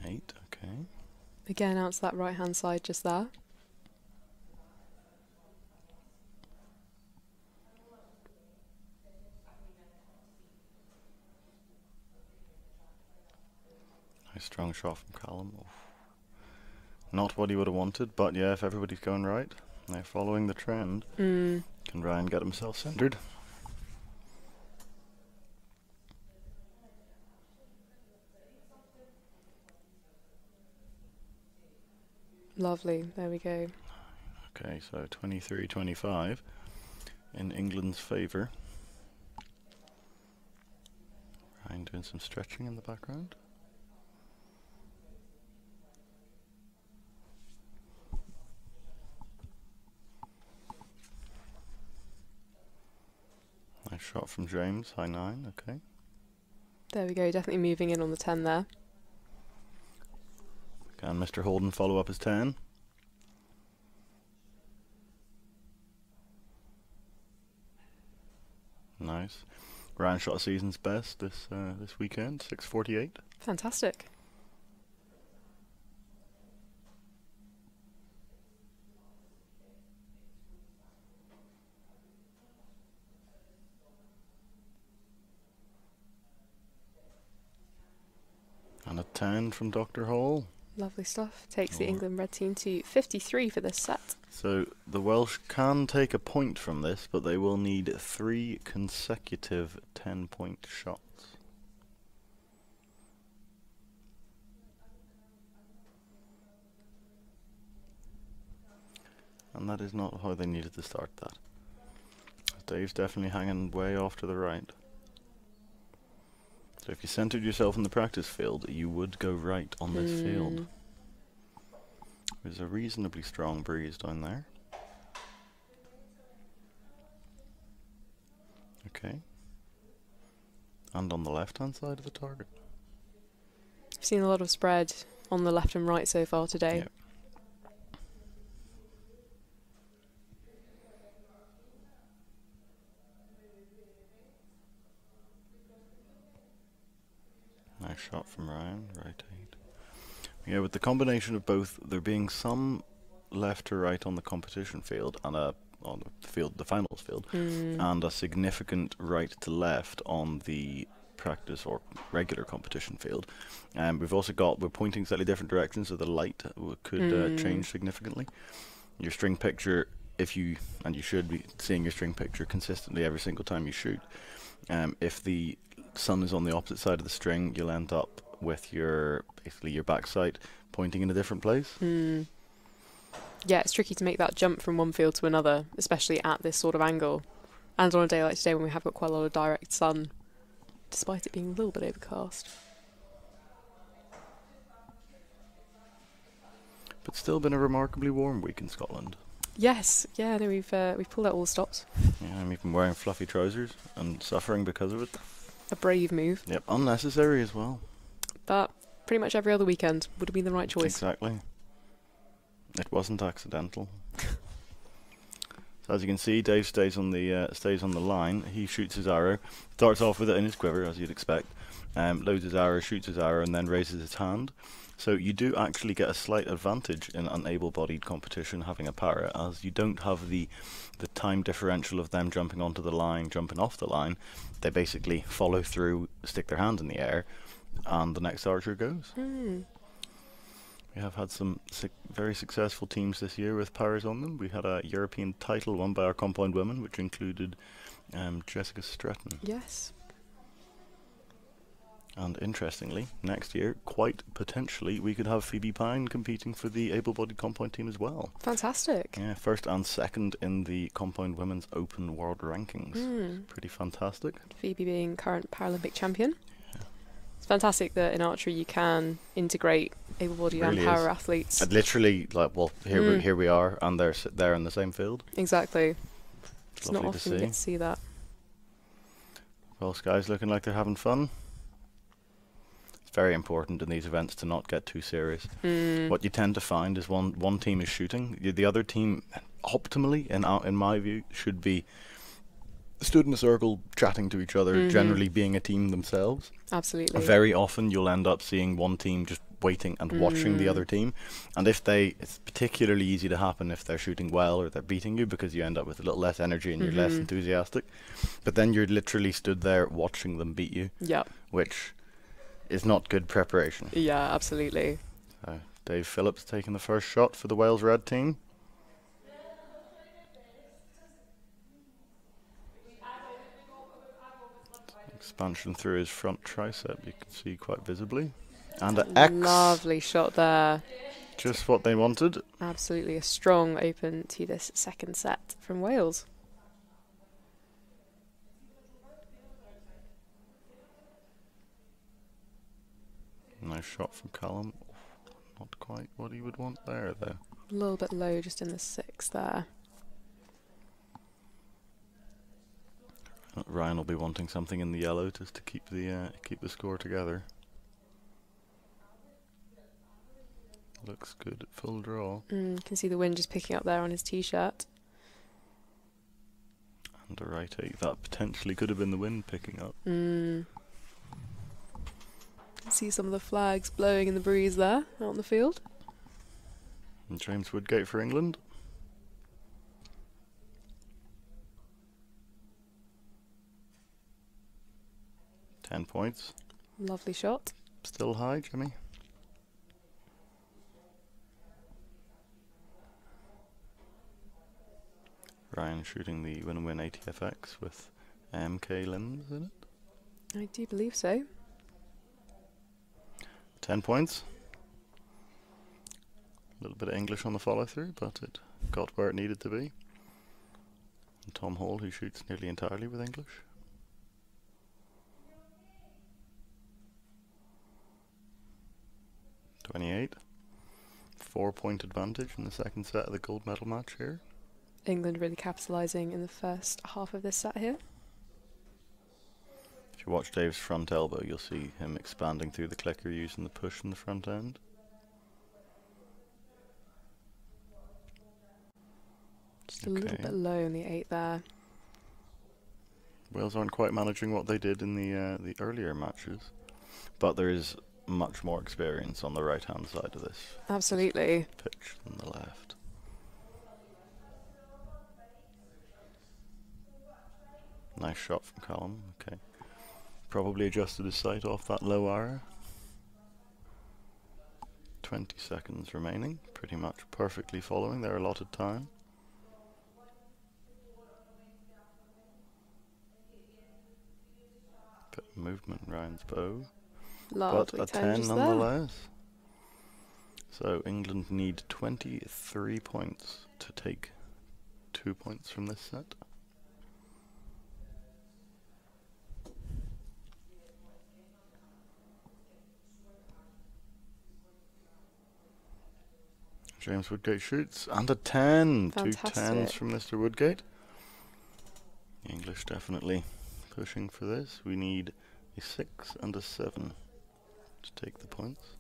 8, okay. Again, out to that right hand side just there. Nice strong shot from Callum. Oof. Not what he would have wanted, but yeah, if everybody's going right, they're following the trend. Can Ryan get himself centered? Lovely, there we go. Okay, so 23-25 in England's favour. Ryan doing some stretching in the background. Nice shot from James, high 9, okay. There we go, definitely moving in on the 10 there. Can Mr. Holden follow up his 10? nice. Ryan shot a season's best this weekend, 6:48. Fantastic. And a 10 from Dr. Hall. Lovely stuff. Takes the England red team to 53 for this set. So the Welsh can take a point from this, but they will need 3 consecutive 10-point shots. And that is not how they needed to start that. Dave's definitely hanging way off to the right. So if you centered yourself in the practice field, you would go right on this field. There's a reasonably strong breeze down there. Okay. And on the left-hand side of the target. I've seen a lot of spread on the left and right so far today. Yep. Nice shot from Ryan, right 8. Yeah, with the combination of both there being some left to right on the competition field and on the field, the finals field, and a significant right to left on the practice or regular competition field. We've also we're pointing slightly different directions, so the light could change significantly. Your string picture, you should be seeing your string picture consistently every single time you shoot. If the sun is on the opposite side of the string, you'll end up with basically your backside pointing in a different place. Yeah, it's tricky to make that jump from one field to another, especially at this sort of angle. And on a day like today when we have got quite a lot of direct sun, despite it being a little bit overcast. But still been a remarkably warm week in Scotland. Yes, yeah, no, we've pulled out all the stops. Yeah, and we've been wearing fluffy trousers and suffering because of it. A brave move. Yep, unnecessary as well. But pretty much every other weekend would have been the right choice. Exactly. It wasn't accidental. So as you can see, Dave stays on the line. He shoots his arrow, starts off with it in his quiver, as you'd expect. Loads his arrow, shoots his arrow, and then raises his hand. So you do actually get a slight advantage in an able-bodied competition having a para, as you don't have the time differential of them jumping onto the line, jumping off the line. They basically follow through, stick their hand in the air, and the next archer goes. We have had some very successful teams this year with paras on them. We had a European title won by our compound women, which included Jessica Stretton. Yes. And interestingly, next year, quite potentially, we could have Phoebe Pine competing for the able-bodied compound team as well. Fantastic. Yeah, first and second in the compound women's open world rankings. Pretty fantastic. Phoebe being current Paralympic champion. Yeah. It's fantastic that in archery you can integrate able-bodied and para athletes. Literally, here we are, and they're in the same field. Exactly. It's not Lovely often you get to see that. Welsh guys looking like they're having fun. Very important in these events to not get too serious. What you tend to find is one team is shooting, the other team, optimally, in my view, should be stood in a circle chatting to each other, generally being a team themselves. Absolutely. Very often you'll end up seeing one team just waiting and watching the other team, and it's particularly easy to happen if they're shooting well or they're beating you, because you end up with a little less energy and you're less enthusiastic. But then you're literally stood there watching them beat you, which is not good preparation. Yeah, absolutely. Dave Phillips taking the first shot for the Wales Red team. Expansion through his front tricep, you can see quite visibly. And an X. Lovely shot there. Just what they wanted. Absolutely a strong open to this second set from Wales. Nice shot from Callum. Not quite what he would want there, though. A little bit low, just in the 6 there. Ryan will be wanting something in the yellow just to keep the score together. Looks good at full draw. You can see the wind just picking up there on his t-shirt. And a right 8. That potentially could have been the wind picking up. See some of the flags blowing in the breeze there out on the field. And James Woodgate for England. £10 points. Lovely shot. Still high, Jimmy. Ryan shooting the win-win ATFX with MK limbs in it. I do believe so. 10 points. A little bit of English on the follow-through, but it got where it needed to be. And Tom Hall, who shoots nearly entirely with English. .28. 4-point advantage in the second set of the gold medal match here. England really capitalising in the first half of this set here. If you watch Dave's front elbow, you'll see him expanding through the clicker using the push in the front end. Just a little bit low in the 8 there. Wales aren't quite managing what they did in the earlier matches, but there is much more experience on the right-hand side of this Absolutely. pitch than the left. Nice shot from Callum. Okay, probably adjusted his sight off that low arrow. 20 seconds remaining, pretty much perfectly following their allotted time. Bit of movement in Ryan's bow. Lovely but a 10 just nonetheless. So England need 23 points to take 2 points from this set. James Woodgate shoots, and a 10. Fantastic. 2 10s from Mr. Woodgate. The English definitely pushing for this. We need a 6 and a 7 to take the points.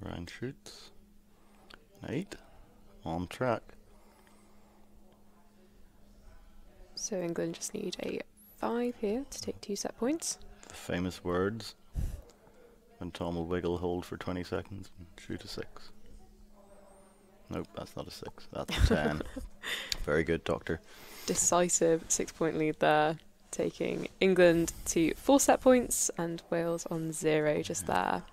Ryan shoots. An 8. On track. So England just need a 5 here to take 2 set points. The famous words. When Tom will wiggle hold for 20 seconds and shoot a 6. Nope, that's not a 6. That's a 10. Very good, Doctor. Decisive 6-point lead there, taking England to 4 set points and Wales on 0 just there.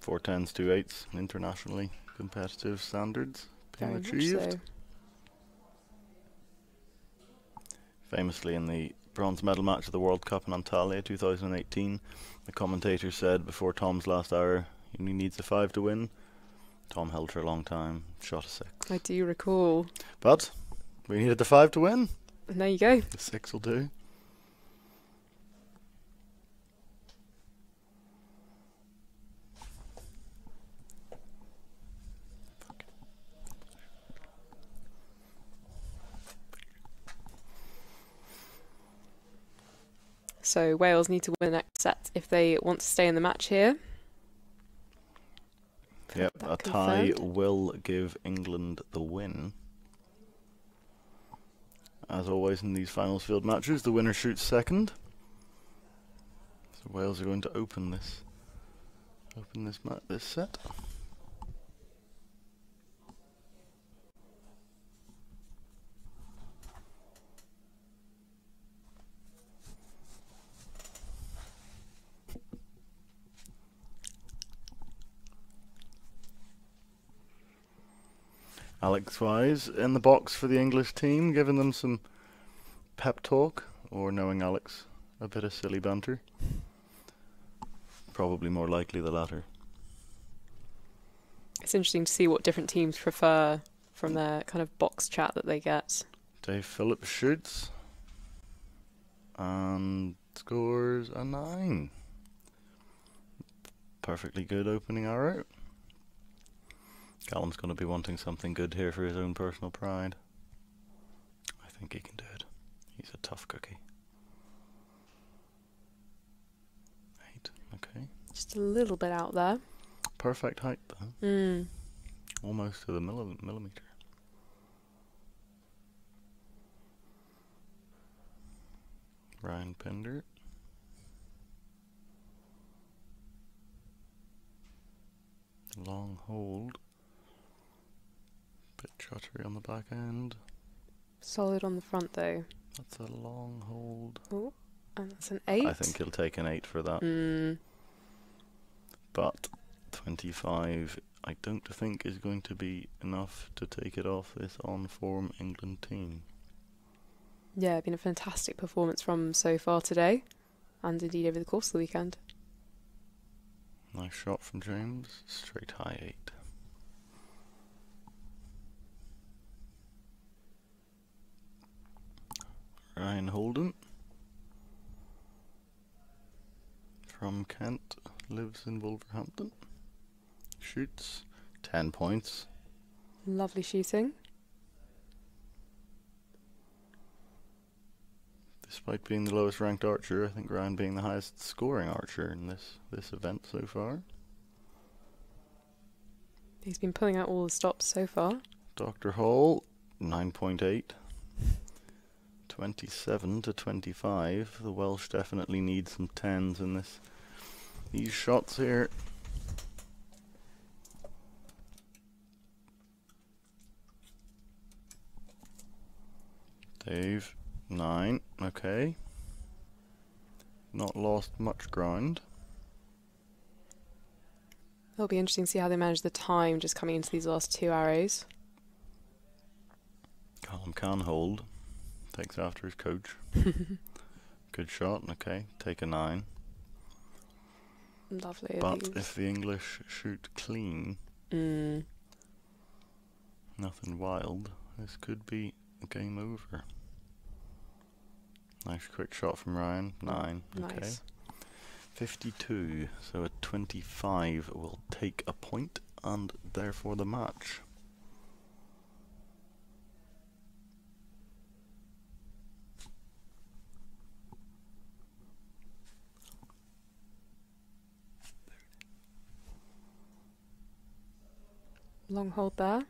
4 10s, 2 8s, internationally competitive standards being Very much achieved. so. Famously in the bronze medal match of the World Cup in Antalya 2018, the commentator said before Tom's last hour, he needs a 5 to win. Tom held for a long time, shot a 6. I do recall. But we needed the 5 to win. And there you go. The 6 will do. So Wales need to win the next set if they want to stay in the match here. Yep, a tie will give England the win. As always in these finals field matches, the winner shoots second. So Wales are going to open this set. Alex Wise in the box for the English team, giving them some pep talk, or knowing Alex, a bit of silly banter. Probably more likely the latter. It's interesting to see what different teams prefer from their kind of box chat that they get. Dave Phillips shoots and scores a 9. Perfectly good opening arrow. Callum's going to be wanting something good here for his own personal pride. I think he can do it. He's a tough cookie. 8, okay. Just a little bit out there. Perfect height though. Almost to the millimeter. Ryan Pinder. Long hold. Bit shuttery on the back end. Solid on the front though. That's a long hold. Oh, and that's an 8. I think he'll take an 8 for that. But 25, I don't think is going to be enough to take it off this on-form England team. Yeah, been a fantastic performance from so far today, and indeed over the course of the weekend. Nice shot from James, straight high 8. Ryan Holden from Kent, lives in Wolverhampton, shoots 10 points. Lovely shooting. Despite being the lowest ranked archer, I think Ryan being the highest scoring archer in this event so far. He's been pulling out all the stops so far. Dr. Hall, 9.8. 27 to 25. The Welsh definitely need some 10s in these shots here. Dave, 9. Okay. Not lost much ground. It'll be interesting to see how they manage the time just coming into these last 2 arrows. Callum can hold. Takes after his coach. Good shot. Okay, take a 9. Lovely. But if the English shoot clean, nothing wild, this could be a game over. Nice quick shot from Ryan. 9. Okay. Nice. 52. So a 25 will take a point and therefore the match. Long hold there.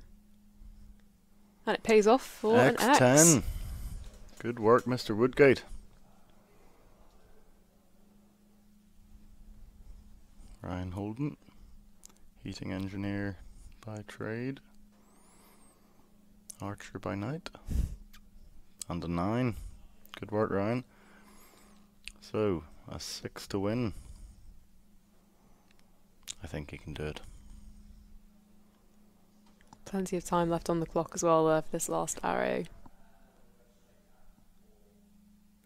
And it pays off for an X. X10. Good work, Mr. Woodgate. Ryan Holden, heating engineer by trade, archer by night, and a 9. Good work, Ryan. So, a 6 to win. I think he can do it. Plenty of time left on the clock as well for this last arrow.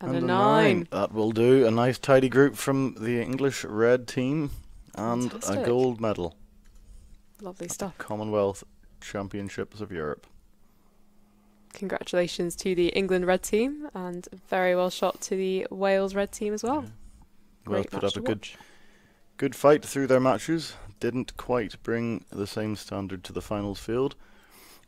And a 9. That will do. A nice tidy group from the English red team and Fantastic. A gold medal. Lovely stuff. Commonwealth Championships of Europe. Congratulations to the England red team and very well shot to the Wales red team as well. Yeah. Well, Great put match up to a watch. good fight through their matches. Didn't quite bring the same standard to the finals field,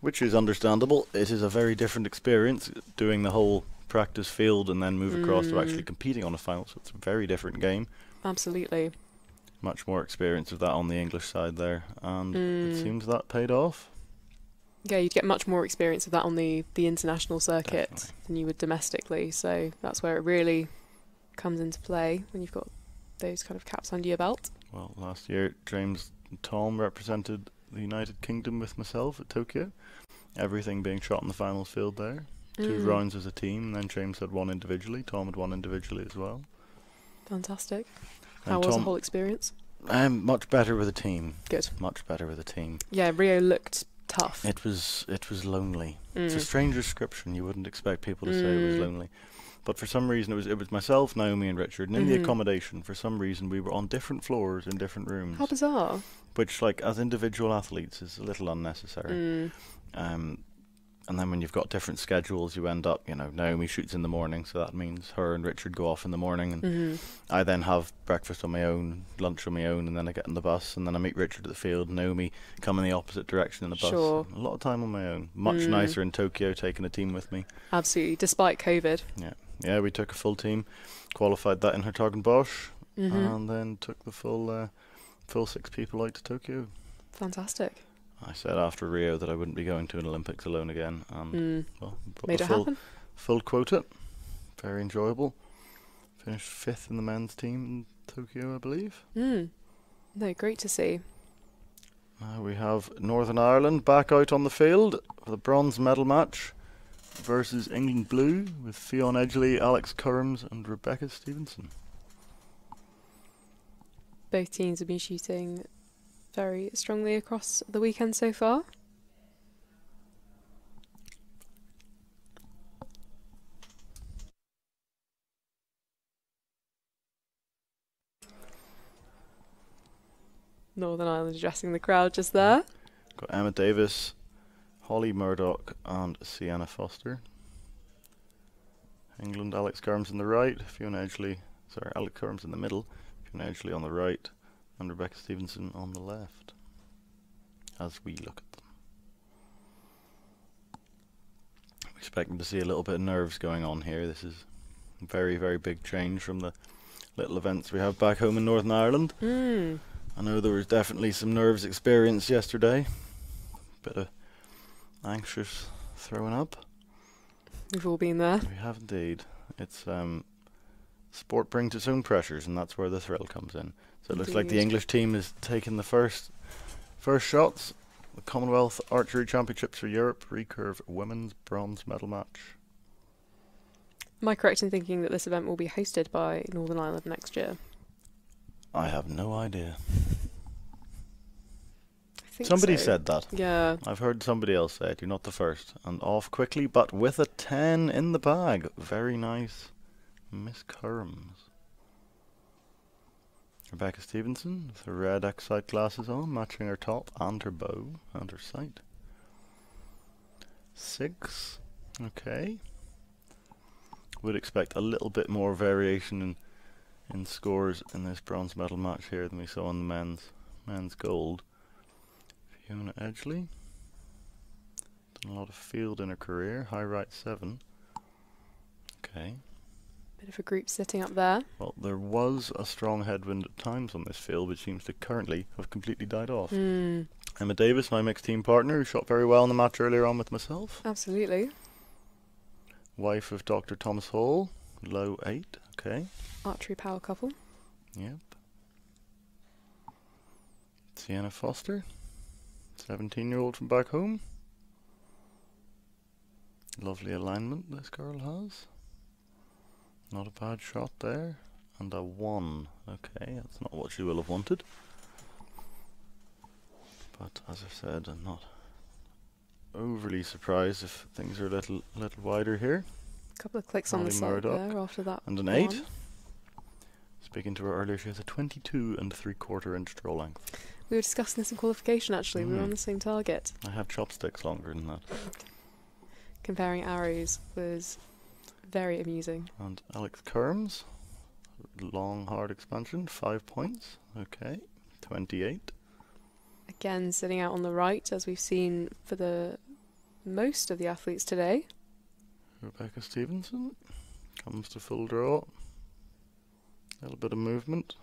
which is understandable. It is a very different experience doing the whole practice field and then move across to actually competing on a final, so it's a very different game. Absolutely. Much more experience of that on the English side there, and it seems that paid off. Yeah, you'd get much more experience of that on the international circuit Definitely. than you would domestically, so that's where it really comes into play when you've got those kind of caps under your belt. Well, last year James and Tom represented the United Kingdom with myself at Tokyo. Everything being shot in the finals field there. 2 rounds as a team, and then James had 1 individually. Tom had 1 individually as well. Fantastic. And How was the Tom, whole experience? much better with a team. Good. Much better with a team. Yeah, Rio looked tough. It was lonely. It's a strange description. You wouldn't expect people to say it was lonely. But for some reason it was myself, Naomi and Richard, and in the accommodation for some reason we were on different floors in different rooms. How bizarre. Which, like, as individual athletes is a little unnecessary. And then when you've got different schedules, you end up, Naomi shoots in the morning, so that means her and Richard go off in the morning, and I then have breakfast on my own, lunch on my own, and then I get on the bus, and then I meet Richard at the field, Naomi come in the opposite direction in the bus. Sure. A lot of time on my own. Much nicer in Tokyo, taking a team with me. Absolutely, despite COVID. Yeah, we took a full team, qualified that in Hertogenbosch, and then took the full 6 people out to Tokyo. Fantastic. I said after Rio that I wouldn't be going to an Olympics alone again, and well, Made it happen. Full quota. Very enjoyable. Finished 5th in the men's team in Tokyo, I believe. No, great to see. Now we have Northern Ireland back out on the field for the bronze medal match versus England Blue with Fionn Edgley, Alex Currams and Rebecca Stevenson. Both teams have been shooting very strongly across the weekend so far. Northern Ireland addressing the crowd just there. Got Emma Davis, Holly Murdoch and Sienna Foster. England, Alex Currams on the right, Alex Currams in the middle, Fiona Edgley on the right, and Rebecca Stevenson on the left, as we look at them. I'm expecting to see a little bit of nerves going on here. This is a very, very big change from the little events we have back home in Northern Ireland. I know there was definitely some nerves experienced yesterday. Bit of anxious throwing up. We've all been there. We have indeed. It's sport brings its own pressures, and that's where the thrill comes in. So it looks like the English team is taking the first shots. The Commonwealth Archery Championships for Europe, Recurve Women's Bronze Medal Match. Am I correct in thinking that this event will be hosted by Northern Ireland next year? I have no idea. I think Somebody so. said that. Yeah. I've heard somebody else say it. You're not the first. And off quickly, but with a 10 in the bag. Very nice, Miss Currams. Rebecca Stevenson with her red X-sight glasses on, matching her top and her bow and her sight. 6. Okay. Would expect a little bit more variation in scores in this bronze medal match here than we saw in the men's gold. Fiona Edgley, done a lot of field in her career, high right 7. Okay. Bit of a group sitting up there. Well, there was a strong headwind at times on this field, which seems to currently have completely died off. Emma Davis, my mixed team partner, who shot very well in the match earlier on with myself. Absolutely. Wife of Dr. Thomas Hall, low 8. Okay. Archery power couple. Yep. Sienna Foster, 17-year-old from back home. Lovely alignment this girl has. Not a bad shot there. And a 1. Okay, that's not what she will have wanted. But as I said, I'm not overly surprised if things are a little wider here. A couple of clicks on the side there after that. And an 8. Speaking to her earlier, she has a 22 3/4 inch draw length. We were discussing this in qualification actually. We were on the same target. I have chopsticks longer than that. Comparing arrows was very amusing. And Alex Currams, long hard expansion, 5 points. Okay, 28. Again, sitting out on the right, as we've seen for the most of the athletes today. Rebecca Stevenson comes to full draw. A little bit of movement.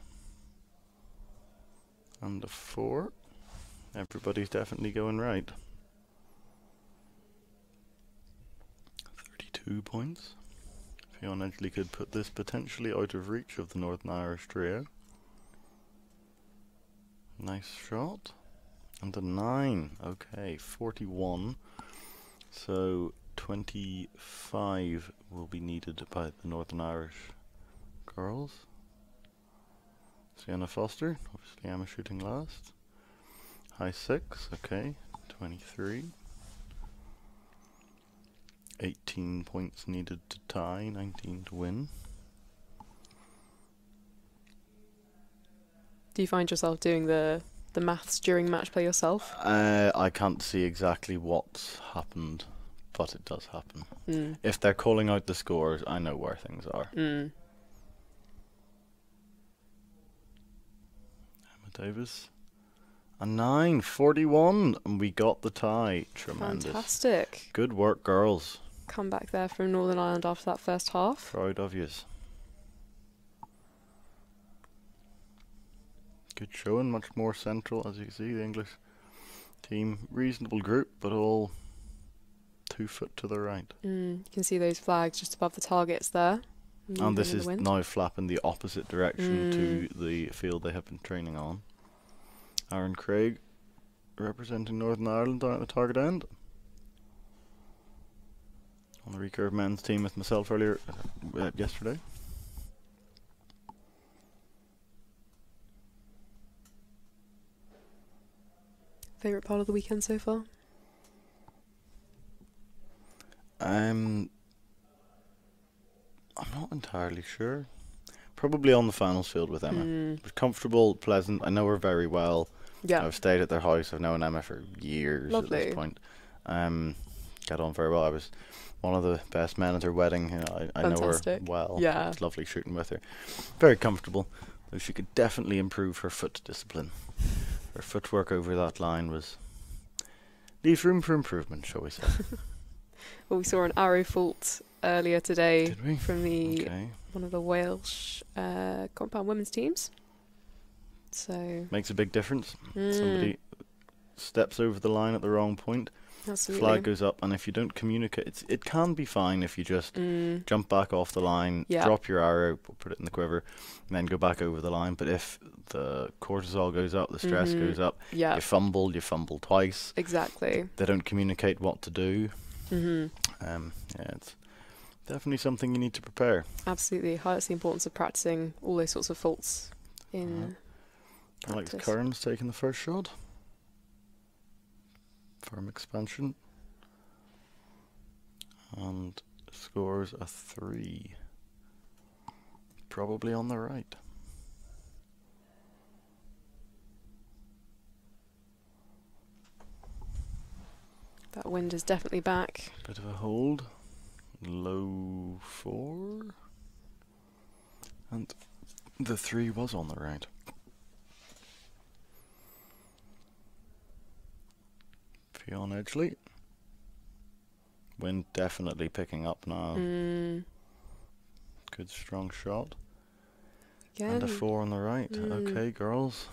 And a 4. Everybody's definitely going right. 32 points. Fiona Edgley could put this potentially out of reach of the Northern Irish trio. Nice shot. And a 9. Okay, 41. So 25 will be needed by the Northern Irish girls. Sienna Foster, obviously Emma shooting last. High 6, okay, 23. 18 points needed to tie, 19 to win. Do you find yourself doing the maths during match play yourself? I can't see exactly what's happened, but it does happen. If they're calling out the scores, I know where things are. Emma Davis. A 9, 41, and we got the tie. Tremendous. Fantastic. Good work, girls. Come back there from Northern Ireland after that first half. Proud of yous. Good showing, much more central, as you can see. The English team, reasonable group, but all 2 foot to the right. You can see those flags just above the targets there. And this is now flapping the opposite direction to the field they have been training on. Aaron Craig representing Northern Ireland down at the target end. On the Recurve men's team with myself earlier yesterday. Favourite part of the weekend so far? I'm not entirely sure. Probably on the finals field with Emma. It was comfortable, pleasant. I know her very well. Yeah. I've stayed at their house. I've known Emma for years. Lovely. At this point. Got on very well. I was one of the best men at her wedding. You know, I know her well. Yeah. It's lovely shooting with her. Very comfortable. Though she could definitely improve her foot discipline. Her footwork over that line leaves room for improvement, shall we say. Well, we saw an arrow fault earlier today from one of the Welsh compound women's teams. So makes a big difference. Somebody steps over the line at the wrong point. Absolutely. Flag goes up, and if you don't communicate, it can be fine if you just jump back off the line, drop your arrow, put it in the quiver, and then go back over the line. But if the cortisol goes up, the stress goes up, you fumble twice. Exactly. They don't communicate what to do. It's definitely something you need to prepare. Absolutely. Highlights the importance of practicing all those sorts of faults in practice. Alex Kearns taking the first shot. Firm expansion. And scores a 3. Probably on the right. That wind is definitely back. Bit of a hold. Low 4. And the 3 was on the right. Fionn Edgley. Wind definitely picking up now. Good strong shot. Again. And a 4 on the right. Okay, girls.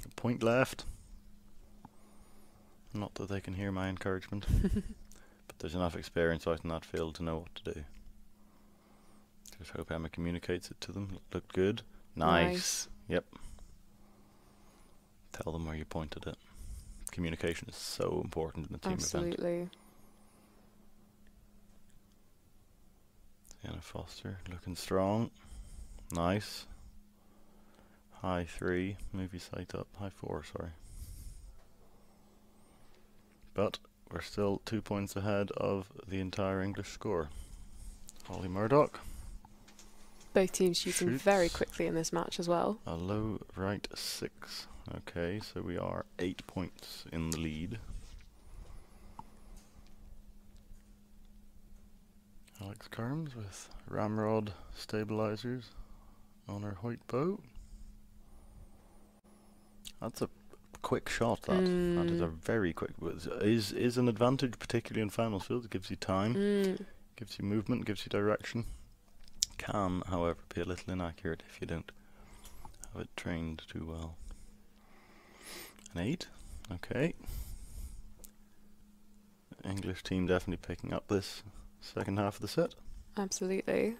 A point left. Not that they can hear my encouragement. But there's enough experience out in that field to know what to do. Just hope Emma communicates it to them. Looked good. Nice. Yep. Tell them where you pointed it. Communication is so important in the team event. Absolutely. Sienna Foster looking strong. Nice. High 3. Move your sight up. High 4, sorry. But we're still 2 points ahead of the entire English score. Holly Murdoch. Both teams shooting very quickly in this match as well. A low right 6. Okay, so we are 8 points in the lead. Alex Kearns with ramrod stabilizers on her white bow. That's a quick shot. That is a very quick. Is an advantage, particularly in finals fields. It gives you time, gives you movement, gives you direction. Can, however, be a little inaccurate if you don't have it trained too well. An 8, okay. The English team definitely picking up this second half of the set. Absolutely.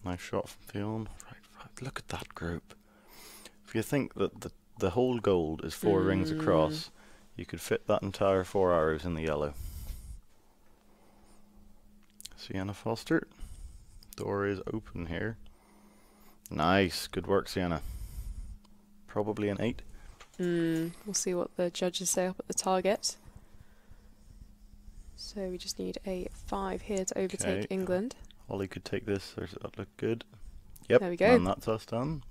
Nice shot from Fionn. Right, look at that group. If you think that the whole gold is 4 rings across, you could fit that entire 4 arrows in the yellow. Sienna Foster. Door is open here. Nice. Good work, Sienna. Probably an 8. We'll see what the judges say up at the target. So we just need a 5 here to overtake England. Holly could take this. That looked good. Yep. There we go. And that's us done.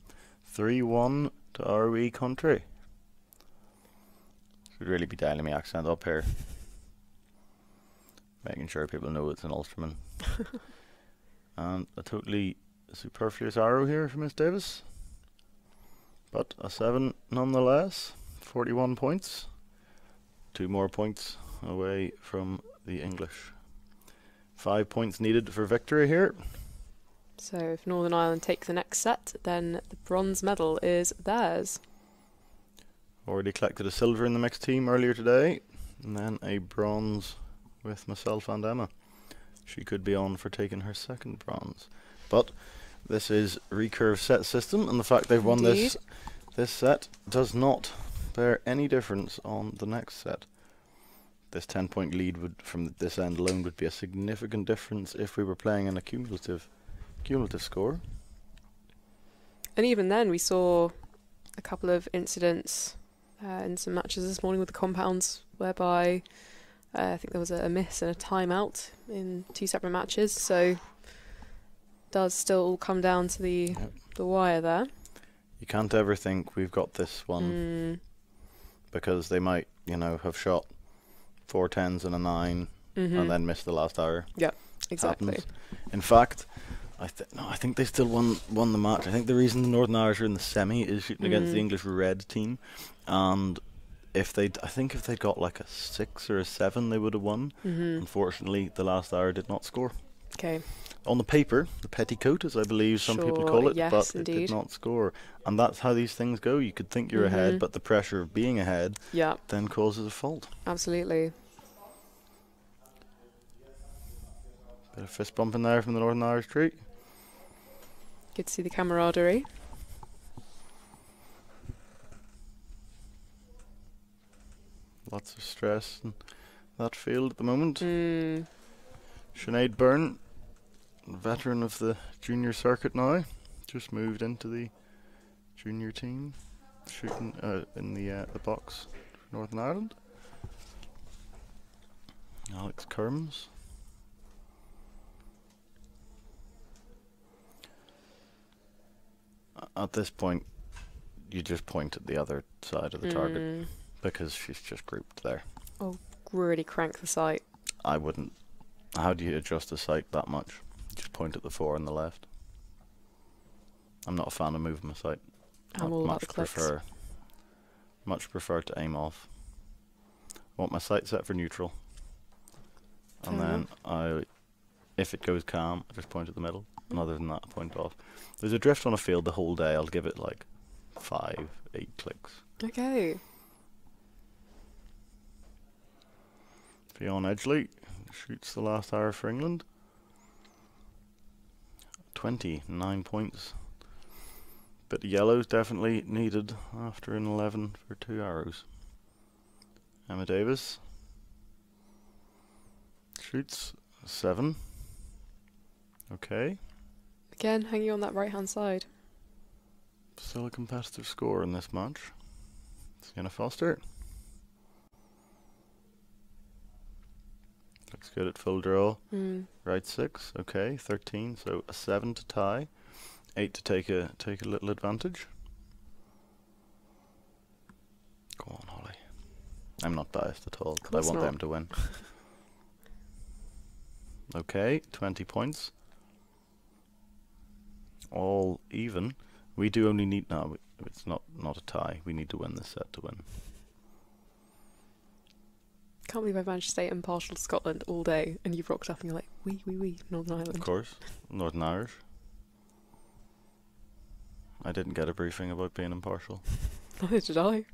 3-1 to ROE country. Should really be dialing my accent up here. Making sure people know it's an Ulsterman. And a totally superfluous arrow here for Miss Davis. But a 7 nonetheless. 41 points. 2 more points away from the English. 5 points needed for victory here. So if Northern Ireland take the next set, then the bronze medal is theirs. Already collected a silver in the mixed team earlier today, and then a bronze with myself and Emma. She could be on for taking her second bronze. But this is Recurve set system, and the fact they've won this set does not bear any difference on the next set. This 10-point lead would, from this end alone, would be a significant difference if we were playing an cumulative score. And even then, we saw a couple of incidents in some matches this morning with the compounds, whereby I think there was a miss and a timeout in 2 separate matches. So it does still all come down to the wire there. You can't ever think we've got this one because they might, have shot 4 10s and a 9 and then missed the last hour. Yeah, exactly. Happens. In fact, I think they still won the match. I think the reason the Northern Irish are in the semi is shooting against the English red team, and I think if they'd got like a 6 or a 7, they would have won. Unfortunately, the last hour did not score. Okay. On the paper, the petticoat, as I believe some people call it, yes, but indeed. it did not score. And that's how these things go. You could think you're ahead, but the pressure of being ahead then causes a fault. Absolutely. Bit of fist bump in there from the Northern Irish tree. Good to see the camaraderie. Lots of stress in that field at the moment. Sinead Byrne, veteran of the junior circuit now, just moved into the junior team, shooting in the box for Northern Ireland. Alex Kerms. At this point, you just point at the other side of the target because she's just grouped there. Oh, really crank the sight. I wouldn't. How do you adjust the sight that much? Just point at the 4 on the left. I'm not a fan of moving my sight. I'm all about the clicks. Much prefer to aim off. I want my sight set for neutral. And then if it goes calm, I just point at the middle. And other than that, I point off. There's a drift on a field the whole day. I'll give it like 5, 8 clicks. Okay. Fionn Edgley shoots the last hour for England. 29 points. Bit of yellows definitely needed after an 11 for 2 arrows. Emma Davis shoots 7. Okay. Again, hanging on that right-hand side. Still a competitive score in this match. Sienna Foster. Looks good at full draw. Right 6, okay, 13, so a 7 to tie, 8 to take a little advantage. Go on, Holly. I'm not biased at all, but I want them to win. Okay, 20 points. All even. We do only need it's not a tie. We need to win this set to win. Can't believe I've managed to stay impartial to Scotland all day, and you've rocked up and you're like, we, Northern Ireland. Of course, Northern Irish. I didn't get a briefing about being impartial. Neither did I.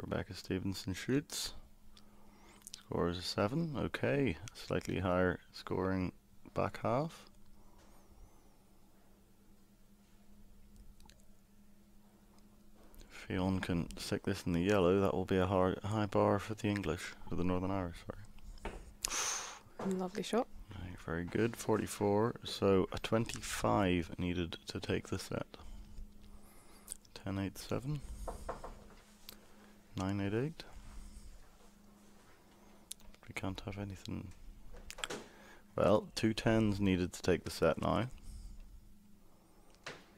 Rebecca Stevenson shoots. Score is a 7. Okay, slightly higher scoring back half. Fionn can stick this in the yellow. That will be a high bar for the English, for the Northern Irish. Sorry. Lovely shot. Right, very good. 44. So a 25 needed to take the set. 10-8-7. 9-8-8. We can't have anything. Well, 2 10s needed to take the set now.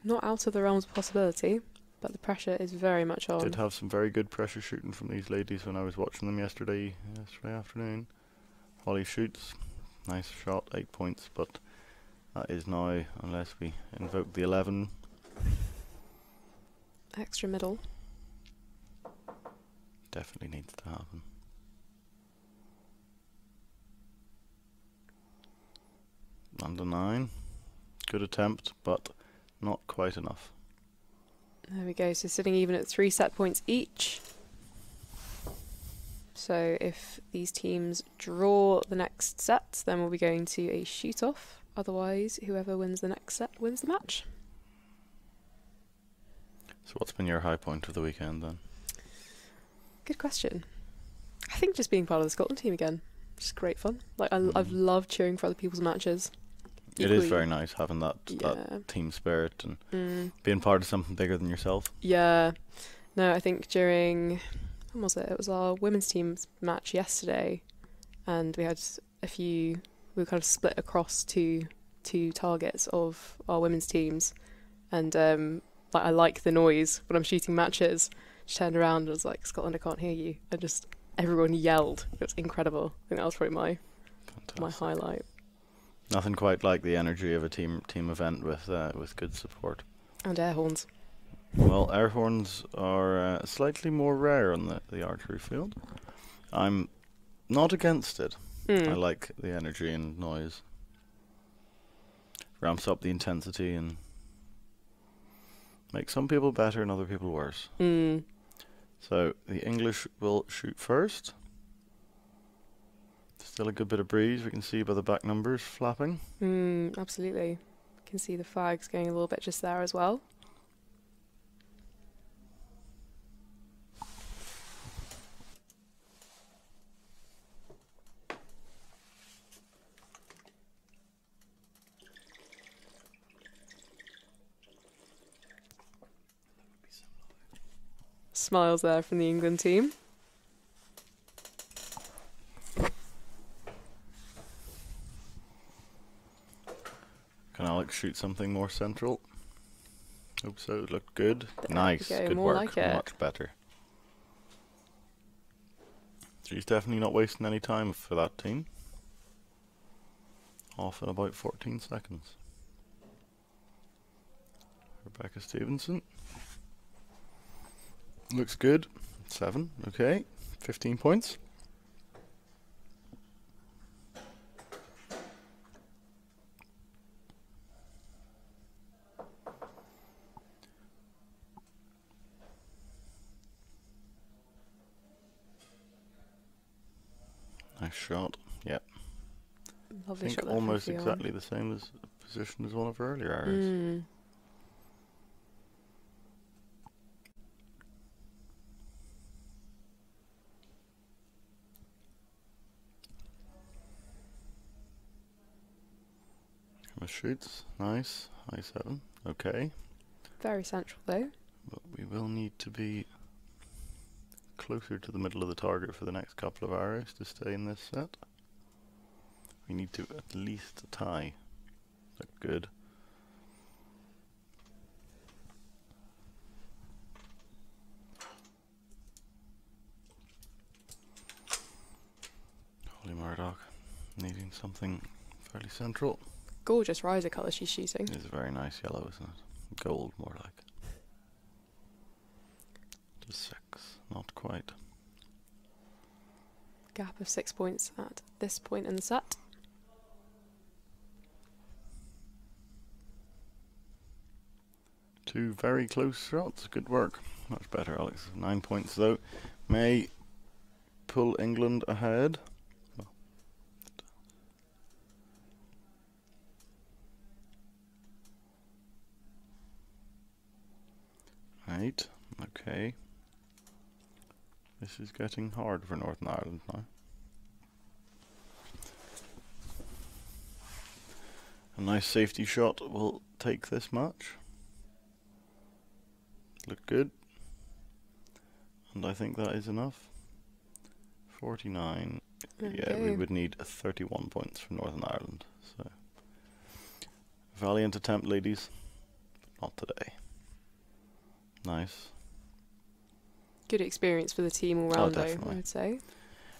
Not out of the realms of possibility, but the pressure is very much on. Did have some very good pressure shooting from these ladies when I was watching them yesterday afternoon. Holly shoots. Nice shot, 8 points, but that is now, unless we invoke the 11. Extra middle. Definitely needs to happen. And a 9. Good attempt, but not quite enough. There we go. So sitting even at 3 set points each. So if these teams draw the next set, then we'll be going to a shoot-off. Otherwise, whoever wins the next set wins the match. So what's been your high point of the weekend then? Good question. I think just being part of the Scotland team again. Just great fun. Like I've loved cheering for other people's matches. It is very nice having that team spirit and being part of something bigger than yourself. Yeah. No, I think during, when was it? It was our women's team's match yesterday, and we had we were kind of split across two targets of our women's teams, and I like the noise when I'm shooting matches. She turned around and was like, "Scotland, I can't hear you," and just everyone yelled. It was incredible. I think that was probably my highlight. Nothing quite like the energy of a team event with good support. And air horns. Well, air horns are slightly more rare on the archery field. I'm not against it. I like the energy and noise. Ramps up the intensity and makes some people better and other people worse. So the English will shoot first. Still a good bit of breeze, we can see by the back numbers flapping. Absolutely. You can see the flags going a little bit just there as well. Smiles there from the England team. Can Alex shoot something more central? Hope so. It looked good. Nice. Good more work. like it. Much better. She's definitely not wasting any time for that team. Off in about 14 seconds. Rebecca Stevenson. Looks good. 7. Okay. 15 points. Nice shot. Yep. Lovely I think shot there almost from Fionn. exactly the same as position as one of her earlier arrows. Shoots. Nice. High 7. Okay. Very central though. But we will need to be closer to the middle of the target for the next couple of arrows to stay in this set. We need to at least tie. Look good. Holy Murdoch. Needing something fairly central. Gorgeous riser colour she's shooting. It's a very nice yellow, isn't it? Gold, more like. Just 6, not quite. Gap of 6 points at this point in the set. Two very close shots. Good work. Much better, Alex. 9 points though. May pull England ahead. Eight. Okay. This is getting hard for Northern Ireland now. A nice safety shot will take this match. Look good. And I think that is enough. 49. Yeah, we would need 31 points from Northern Ireland. So valiant attempt, ladies. But not today. Nice. Good experience for the team all round, though, I would say.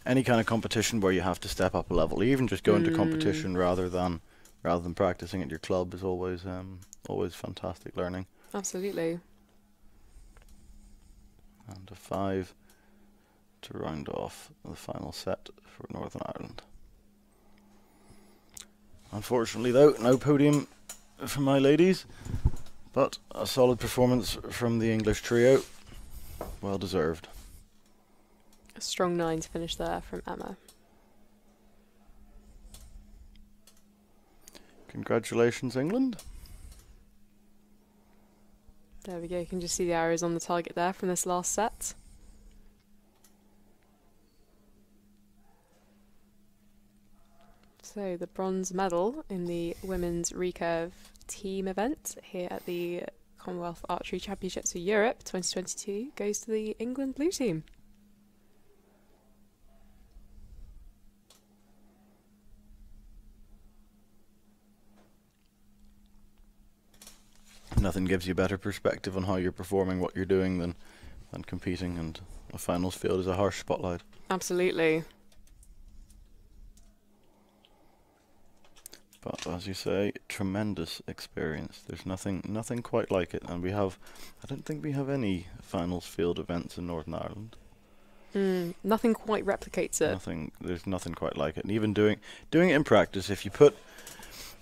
Any kind of competition where you have to step up a level, even just going to competition rather than practicing at your club, is always fantastic learning. Absolutely. And a 5 to round off the final set for Northern Ireland. Unfortunately, though, no podium for my ladies, but a solid performance from the English trio. Well deserved. A strong 9 to finish there from Emma. Congratulations, England. There we go, you can just see the arrows on the target there from this last set. So the bronze medal in the women's recurve team event here at the Commonwealth Archery Championships for Europe 2022 goes to the England blue team. Nothing gives you better perspective on how you're performing what you're doing than competing, and a finals field is a harsh spotlight. Absolutely. But as you say, tremendous experience. There's nothing quite like it, and I don't think we have any finals field events in Northern Ireland. Nothing quite replicates it. There's nothing quite like it. And even doing it in practice, if you put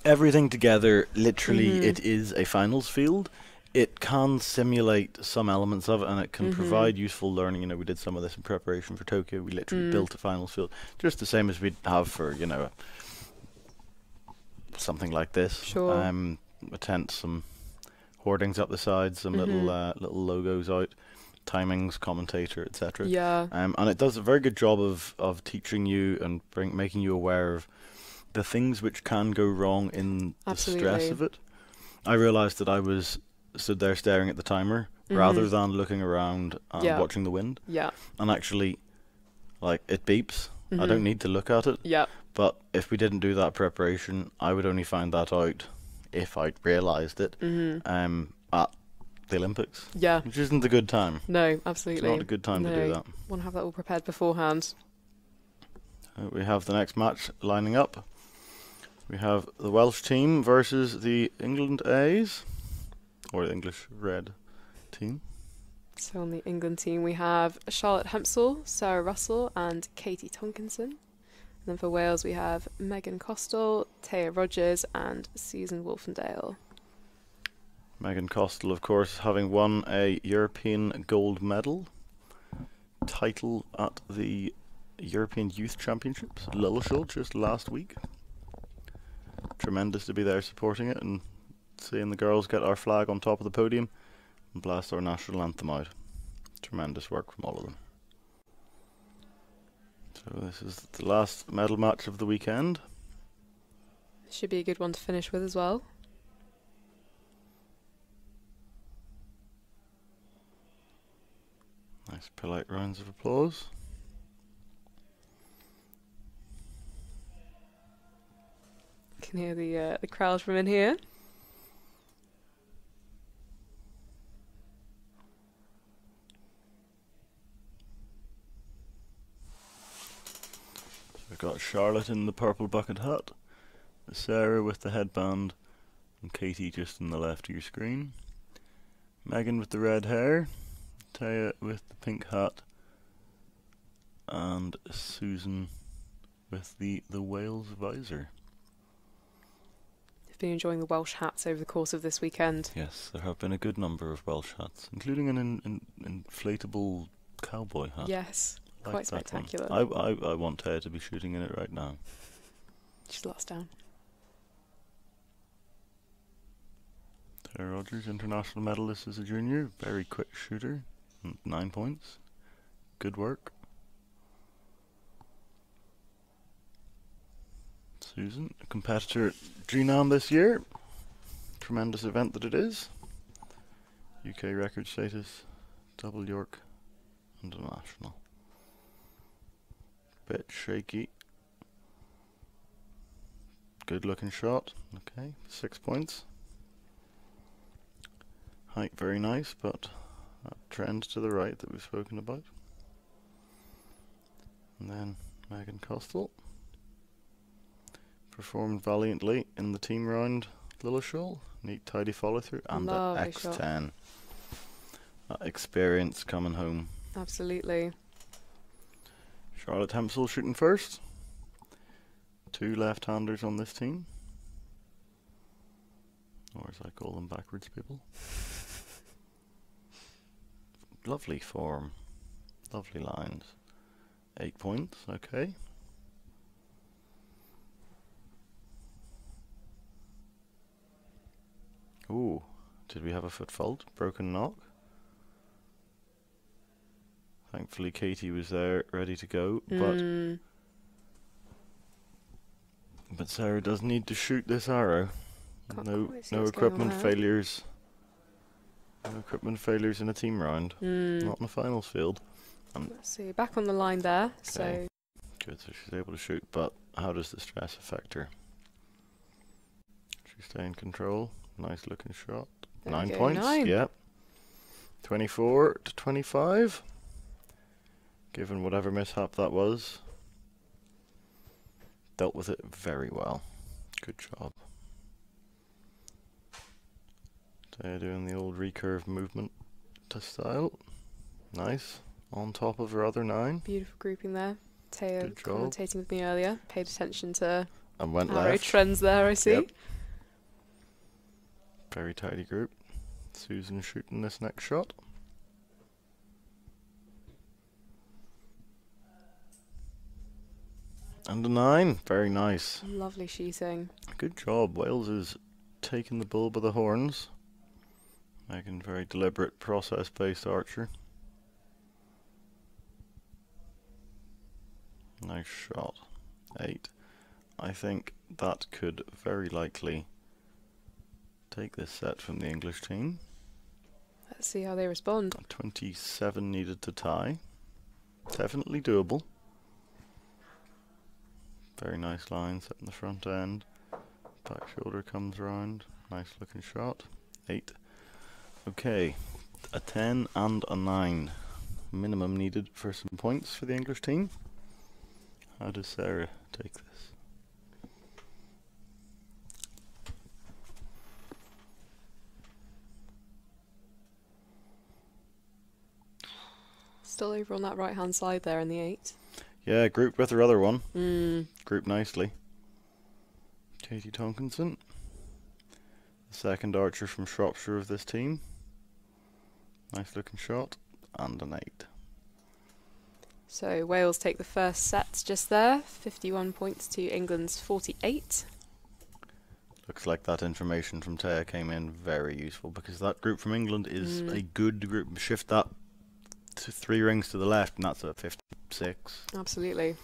everything together, literally it is a finals field. It can simulate some elements of it, and it can provide useful learning. You know, we did some of this in preparation for Tokyo. We literally built a finals field, just the same as we'd have for, you know, something like this. Sure. A tent, some hoardings up the sides, some little logos out, timings, commentator, etc. Yeah. And it does a very good job of teaching you and making you aware of the things which can go wrong in the stress of it. I realised that I was stood there staring at the timer rather than looking around and watching the wind. Yeah. And actually, like, it beeps. I don't need to look at it. Yeah. But if we didn't do that preparation, I would only find that out if I'd realised it at the Olympics. Yeah. Which isn't a good time. No, absolutely. It's not a good time to do that. Want to have that all prepared beforehand. We have the next match lining up. We have the Welsh team versus the England A's, or the English red team. So on the England team we have Charlotte Hensel, Sarah Russell and Katie Tonkinson. And then for Wales we have Megan Costell, Taya Rogers and Susan Wolfendale. Megan Costell, of course, having won a European gold medal title at the European Youth Championships, Lilleshall, just last week. Tremendous to be there supporting it and seeing the girls get our flag on top of the podium and blast our national anthem out. Tremendous work from all of them. So this is the last medal match of the weekend. Should be a good one to finish with as well. Nice polite rounds of applause. Can hear the crowd from in here. So we've got Charlotte in the purple bucket hat, Sarah with the headband, and Katie just in the left of your screen. Megan with the red hair, Taya with the pink hat, and Susan with the Wales visor. Been enjoying the Welsh hats over the course of this weekend. Yes, there have been a good number of Welsh hats, including an inflatable cowboy hat. Yes, quite spectacular. I want Taya to be shooting in it right now. She's lost down. Taya Rogers, international medalist as a junior, very quick shooter, 9 points. Good work. Susan, a competitor at GNAM this year. Tremendous event that it is. UK record status, double York, international. Bit shaky. Good looking shot. Okay, 6 points. Height very nice, but that trend to the right that we've spoken about. And then Megan Costell performed valiantly in the team round Lilleshall. Neat tidy follow through and the X10. Shot. That experience coming home. Absolutely. Charlotte Hensel shooting first. 2 left-handers on this team. Or as I call them, backwards people. Lovely form. Lovely lines. 8 points, okay. Ooh, did we have a foot fault? Broken knock? Thankfully Katie was there, ready to go, but Sarah does need to shoot this arrow. No equipment failures. No equipment failures in a team round. Not in a finals field. Let's see, back on the line there. Okay. So good, so she's able to shoot, but how does the stress affect her? She stay in control. Nice looking shot. 9 points. 9. Yep. 24 to 25. Given whatever mishap that was, dealt with it very well. Good job. They're doing the old recurve movement to style. Nice. On top of her other 9. Beautiful grouping there. Teo commentating with me earlier. Paid attention to and went arrow left. trends there, I see. Yep. Very tidy group. Susan shooting this next shot. And a 9. Very nice. Lovely shooting. Good job. Wales is taking the bull by the horns. Making very deliberate, process-based archer. Nice shot. 8. I think that could very likely take this set from the English team. Let's see how they respond. 27 needed to tie. Definitely doable. Very nice line set in the front end. Back shoulder comes round. Nice looking shot. 8. Okay. A 10 and a 9. Minimum needed for some points for the English team. How does Sarah take this? Still over on that right hand side there in the 8. Yeah, grouped with her other one. Grouped nicely. Katie Tonkinson. The second archer from Shropshire of this team. Nice looking shot. And an 8. So Wales take the first set just there. 51 points to England's 48. Looks like that information from Taya came in very useful, because that group from England is a good group. Shift that to 3 rings to the left and that's a 56. Absolutely.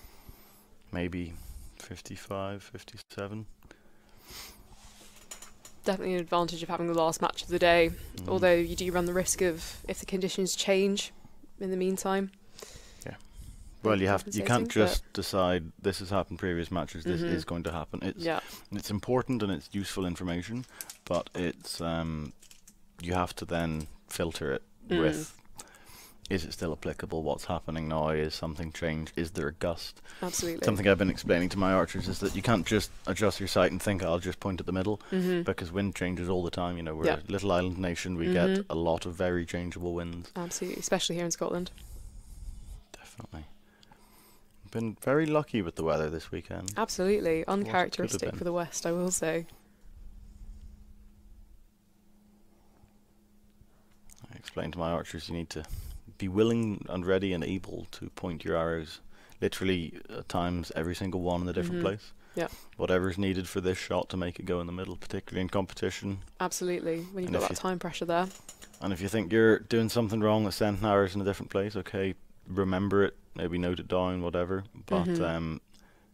Maybe 55, 57. Definitely an advantage of having the last match of the day, although you do run the risk of, if the conditions change in the meantime. Yeah. Well, you can't just decide this has happened previous matches, this is going to happen. It's important and it's useful information, but it's you have to then filter it with, is it still applicable? What's happening now? Is something changed? Is there a gust? Absolutely. Something I've been explaining to my archers is that you can't just adjust your sight and think I'll just point at the middle, because wind changes all the time. You know, we're a little island nation. We get a lot of very changeable winds. Absolutely, especially here in Scotland. Definitely. Been very lucky with the weather this weekend. Absolutely, uncharacteristic for the West, I will say. I explained to my archers you need to be willing and ready and able to point your arrows literally at times every single one in a different place. Yeah. Whatever's needed for this shot to make it go in the middle, particularly in competition. Absolutely, when you've got that time pressure there. And if you think you're doing something wrong, that's sending arrows in a different place, okay, remember it, maybe note it down, whatever. But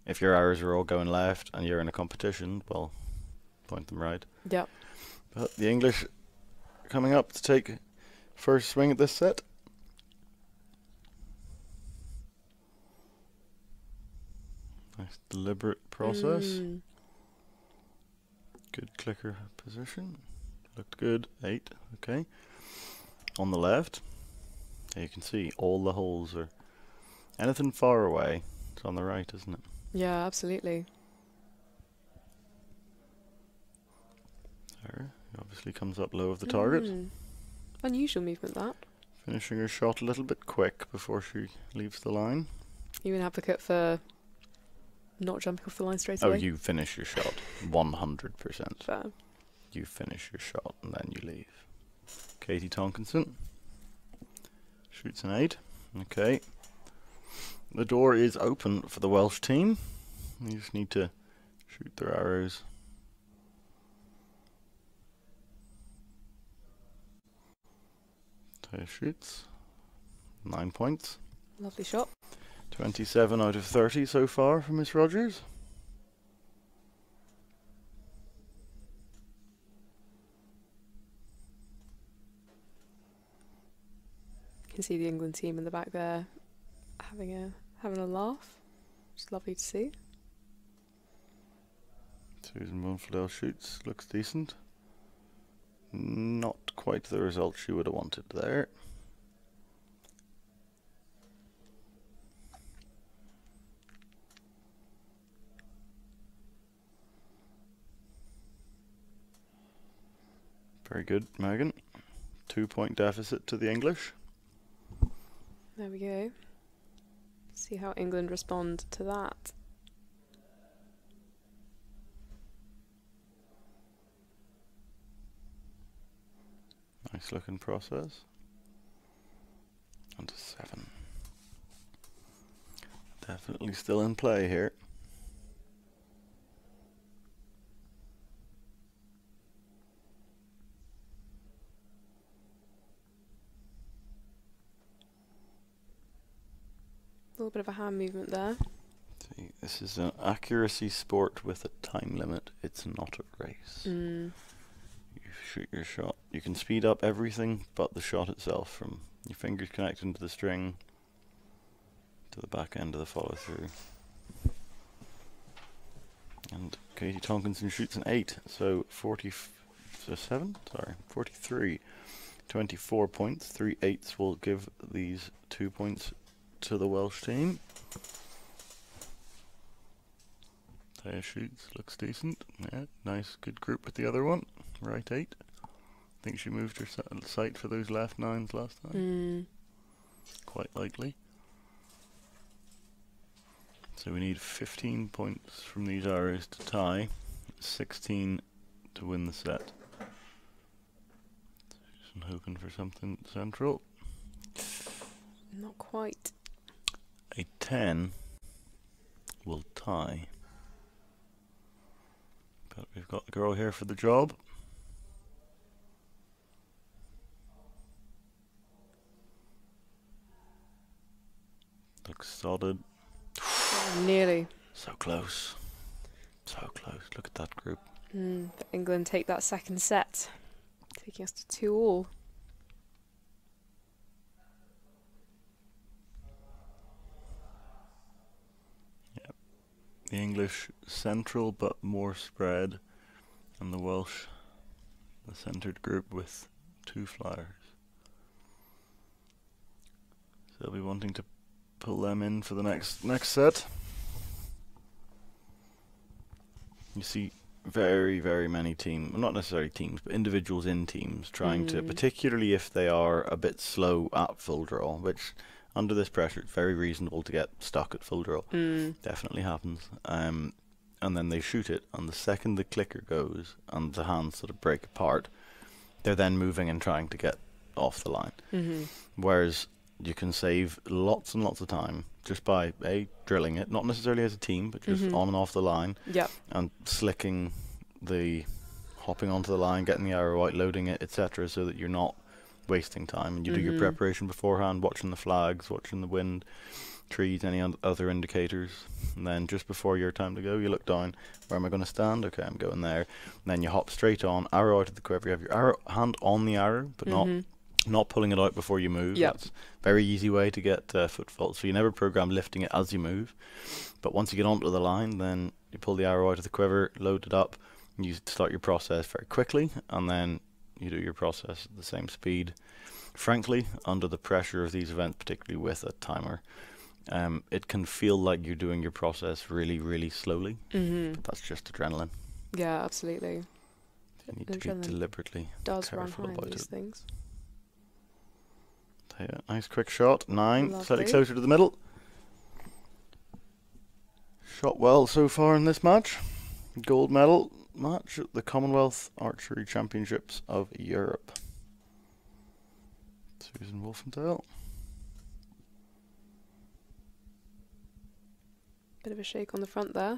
if your arrows are all going left and you're in a competition, well, point them right. Yeah. But the English coming up to take first swing at this set. Nice deliberate process. Good clicker position. Looked good. 8. Okay. On the left, you can see all the holes are anything far away. It's on the right, isn't it? Yeah, absolutely. There. He obviously comes up low of the target. Unusual movement, that. Finishing her shot a little bit quick before she leaves the line. You an advocate for not jumping off the line straight away? Oh, you finish your shot 100%. Fair. you finish your shot and then you leave. Katie Tonkinson shoots an 8. Okay. The door is open for the Welsh team. You just need to shoot their arrows. Taya shoots. 9 points. Lovely shot. 27 out of 30 so far for Miss Rogers. You can see the England team in the back there having a laugh. It's lovely to see. Susan Monfledel shoots, looks decent. Not quite the result she would have wanted there. Very good, Megan. 2-point deficit to the English. There we go. See how England respond to that. Nice looking process. And a 7. Definitely still in play here. A little bit of a hand movement there. See, this is an accuracy sport with a time limit. It's not a race. You shoot your shot. You can speed up everything but the shot itself, from your fingers connecting to the string to the back end of the follow through. And Katie Tonkinson shoots an 8, so 43. 24 points. 3 8s will give these 2 points to the Welsh team. Taya shoots, looks decent. Yeah, nice, good group with the other one. Right 8. I think she moved her sight for those left 9s last time. Quite likely. So we need 15 points from these arrows to tie, 16 to win the set. Just hoping for something central. Not quite. A 10 will tie. But we've got the girl here for the job. Looks solid. Nearly. So close. So close. Look at that group. But England take that second set, taking us to 2-all. The English central but more spread, and the Welsh the centred group with 2 flyers. So they'll be wanting to pull them in for the next set. You see very, very many teams, well, not necessarily teams, but individuals in teams trying to, particularly if they are a bit slow at full draw, which under this pressure it's very reasonable to get stuck at full draw. Definitely happens. And then they shoot it, and the second the clicker goes and the hands sort of break apart, they're then moving and trying to get off the line. Whereas you can save lots and lots of time just by drilling it, not necessarily as a team, but just on and off the line, and slicking the hopping onto the line, getting the arrow out, loading it, etc., so that you're not wasting time, and you do your preparation beforehand, watching the flags, watching the wind, trees, any other indicators, and then just before your time to go, you look down, where am I going to stand? Okay, I'm going there. And then you hop straight on, arrow out of the quiver, you have your arrow hand on the arrow, but not pulling it out before you move. That's a very easy way to get foot fault. So you never program lifting it as you move, but once you get onto the line, then you pull the arrow out of the quiver, load it up, and you start your process very quickly, and then you do your process at the same speed. Frankly, under the pressure of these events, particularly with a timer, it can feel like you're doing your process really, really slowly, but that's just adrenaline. Yeah, absolutely. You need to be deliberately careful about these things. Yeah, nice quick shot. 9, Lovely. slightly closer to the middle. Shot well so far in this match. Gold medal match at the Commonwealth Archery Championships of Europe. Susan Wolfenthal. Bit of a shake on the front there.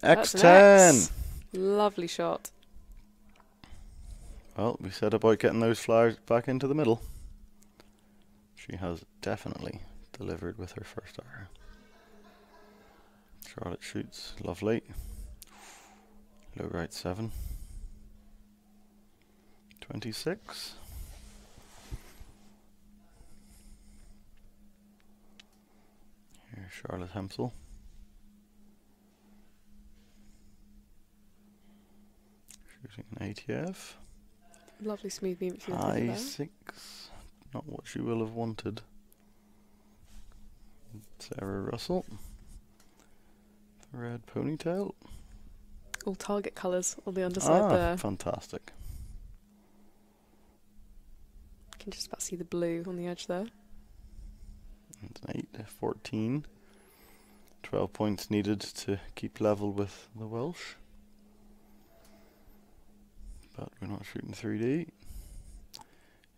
X10. Lovely shot. Well, we said about getting those flowers back into the middle. She has definitely delivered with her first arrow. Charlotte shoots, lovely. Low right 7. 26. Here's Charlotte Hensel. Shooting an ATF. Lovely smooth beam. High 6. Not what she will have wanted. Sarah Russell. The red ponytail. All target colours on the underside there. Fantastic. You can just about see the blue on the edge there. And an 8, 14. 12 points needed to keep level with the Welsh. But we're not shooting 3D.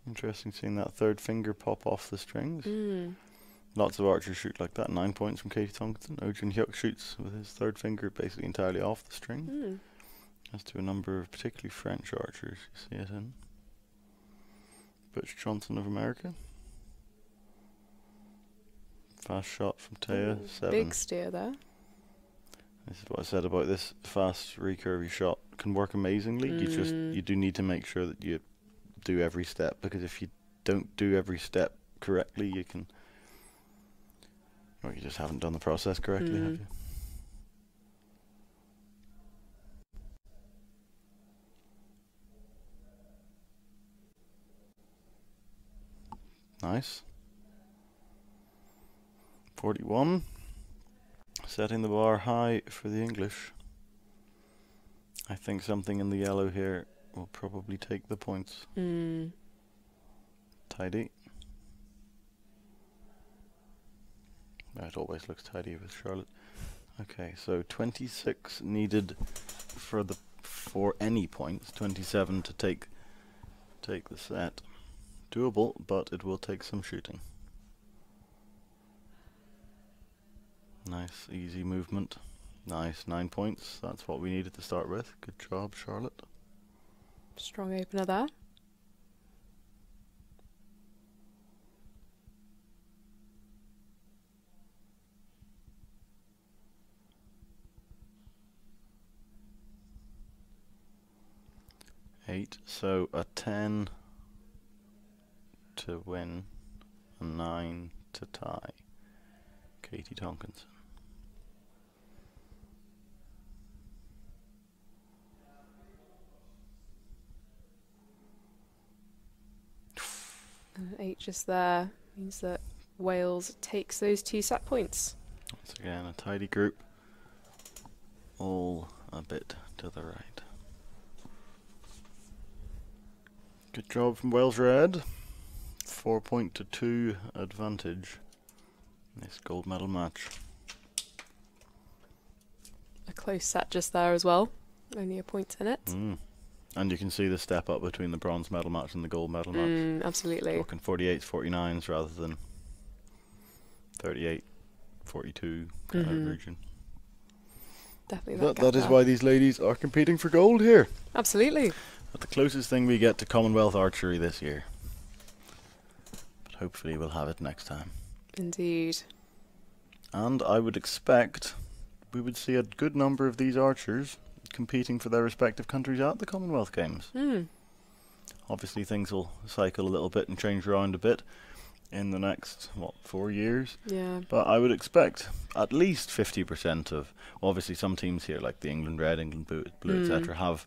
Interesting seeing that third finger pop off the strings. Lots of archers shoot like that. 9 points from Katie Tonkinson. Ojin Hyuk shoots with his third finger basically entirely off the string. As to a number of particularly French archers you see it in. Butch Johnson of America. Fast shot from Taya, 7. Big steer there. This is what I said about this fast recurve shot. Can work amazingly. You do need to make sure that you do every step, because if you don't do every step correctly, you can. Or you just haven't done the process correctly, have you? Nice. 41. Setting the bar high for the English. I think something in the yellow here will probably take the points. Tidy. It always looks tidy with Charlotte. Okay, so 26 needed for any points. 27 to take the set. Doable, but it will take some shooting. Nice, easy movement. Nice, 9 points. That's what we needed to start with. Good job, Charlotte. Strong opener there. Eight, so a 10 to win, a 9 to tie. Katie Tonkinson. An 8 just there means that Wales takes those 2 set points. Once again, a tidy group, all a bit to the right. Good job from Wales Red. 4 point to 2 advantage in this gold medal match. A close set just there as well. Only a point in it. And you can see the step up between the bronze medal match and the gold medal match. Absolutely. Talking 48s, 49s rather than 38, 42 kind of region. Definitely. That is why these ladies are competing for gold here. Absolutely. But the closest thing we get to Commonwealth archery this year. But hopefully we'll have it next time. Indeed. And I would expect we would see a good number of these archers competing for their respective countries at the Commonwealth Games. Obviously things will cycle a little bit and change around a bit in the next, 4 years? Yeah. But I would expect at least 50% of, obviously some teams here like the England Red, England Blue, etc. have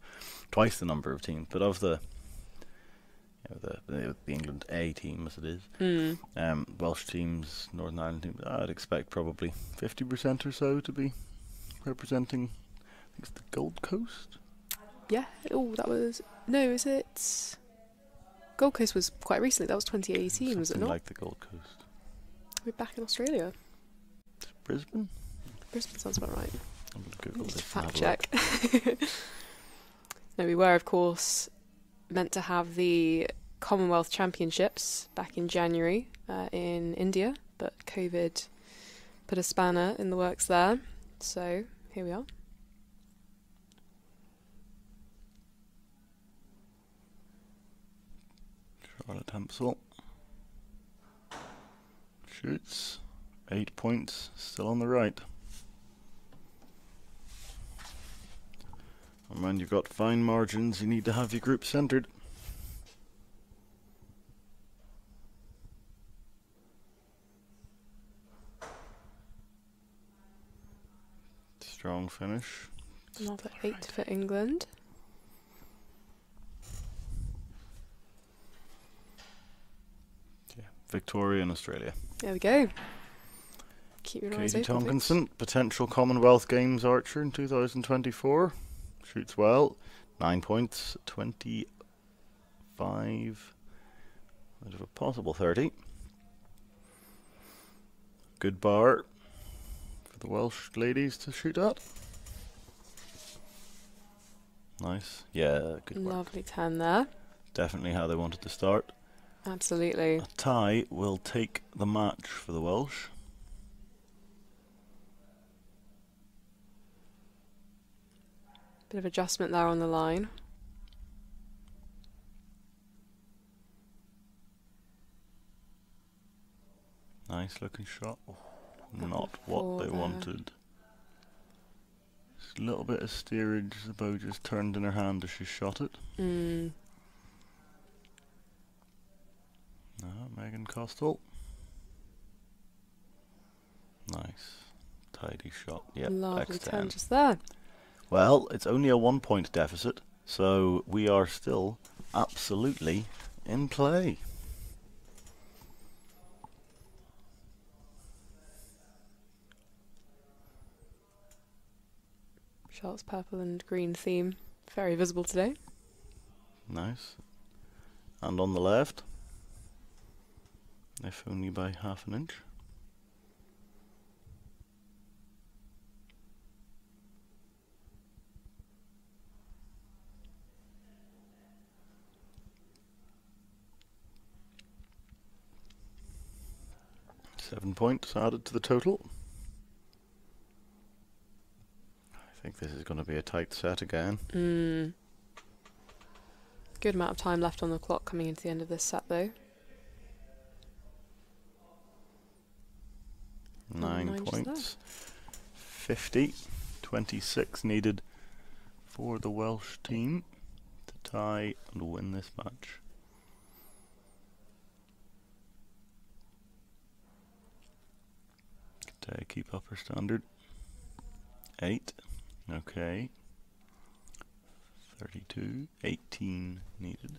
twice the number of teams, but of the England A team as it is, Welsh teams, Northern Ireland teams, I'd expect probably 50% or so to be representing, I think it's the Gold Coast? Yeah. Oh, that was... No, is it... Gold Coast was quite recently. That was 2018, was it not? Like the Gold Coast. We're back in Australia. Brisbane? Brisbane sounds about right. I'm going to Google this. Fact check. No, we were, of course, meant to have the Commonwealth Championships back in January in India, but COVID put a spanner in the works there. So here we are. Charlotte Hensel shoots 8 points, still on the right. And when you've got fine margins, you need to have your group centred. Strong finish. Another 8 for England. Yeah, Victoria in Australia. There we go. Keep your eyes Katie open. Tonkinson, potential Commonwealth Games archer in 2024. Shoots well. 9 points, 25 out of a possible 30. Good bar for the Welsh ladies to shoot at. Nice. Yeah, good work. Lovely 10 there. Definitely how they wanted to start. Absolutely. A tie will take the match for the Welsh. Bit of adjustment there on the line. Nice looking shot. Oh, not what they wanted. Just a little bit of steerage. The bow just turned in her hand as she shot it. No, Megan Costell. Nice. Tidy shot. Yep, Lovely X10. 10 just there. Well, it's only a 1 point deficit, so we are still absolutely in play. Charlotte's purple and green theme. Very visible today. Nice. And on the left, if only by half an inch. Seven points added to the total. I think this is going to be a tight set again. Good amount of time left on the clock coming into the end of this set though. 9 points. 50. 26 needed for the Welsh team to tie and win this match. Keep up her standard. 8. Okay. 32. 18 needed.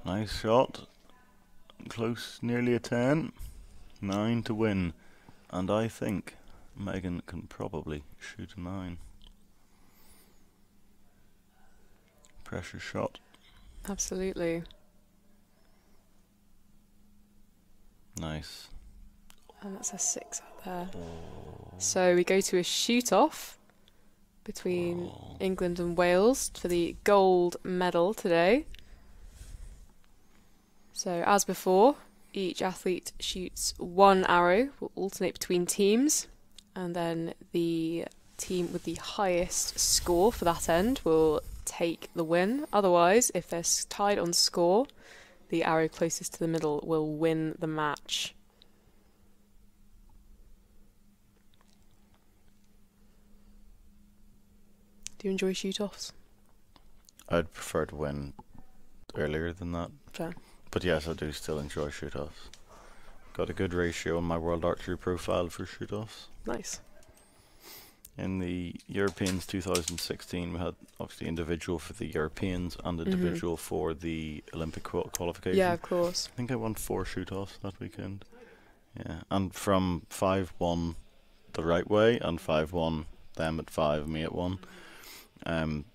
Nice shot. Close, nearly a 10. 9 to win. And I think Megan can probably shoot a 9. Pressure shot. Absolutely. Nice. And that's a 6 out there. So we go to a shoot-off between England and Wales for the gold medal today. So as before, each athlete shoots one arrow. We'll alternate between teams, and then the team with the highest score for that end will take the win. Otherwise, if they're tied on score, the arrow closest to the middle will win the match. Do you enjoy shoot-offs? I'd prefer to win earlier than that. Fair. But yes, I do still enjoy shoot-offs. Got a good ratio on my World Archery profile for shoot-offs. Nice. In the Europeans 2016, we had obviously individual for the Europeans and individual for the Olympic qualification. Yeah, of course. I think I won 4 shoot-offs that weekend. Yeah, and from 5-1 the right way and 5-1 them at 5, me at 1. And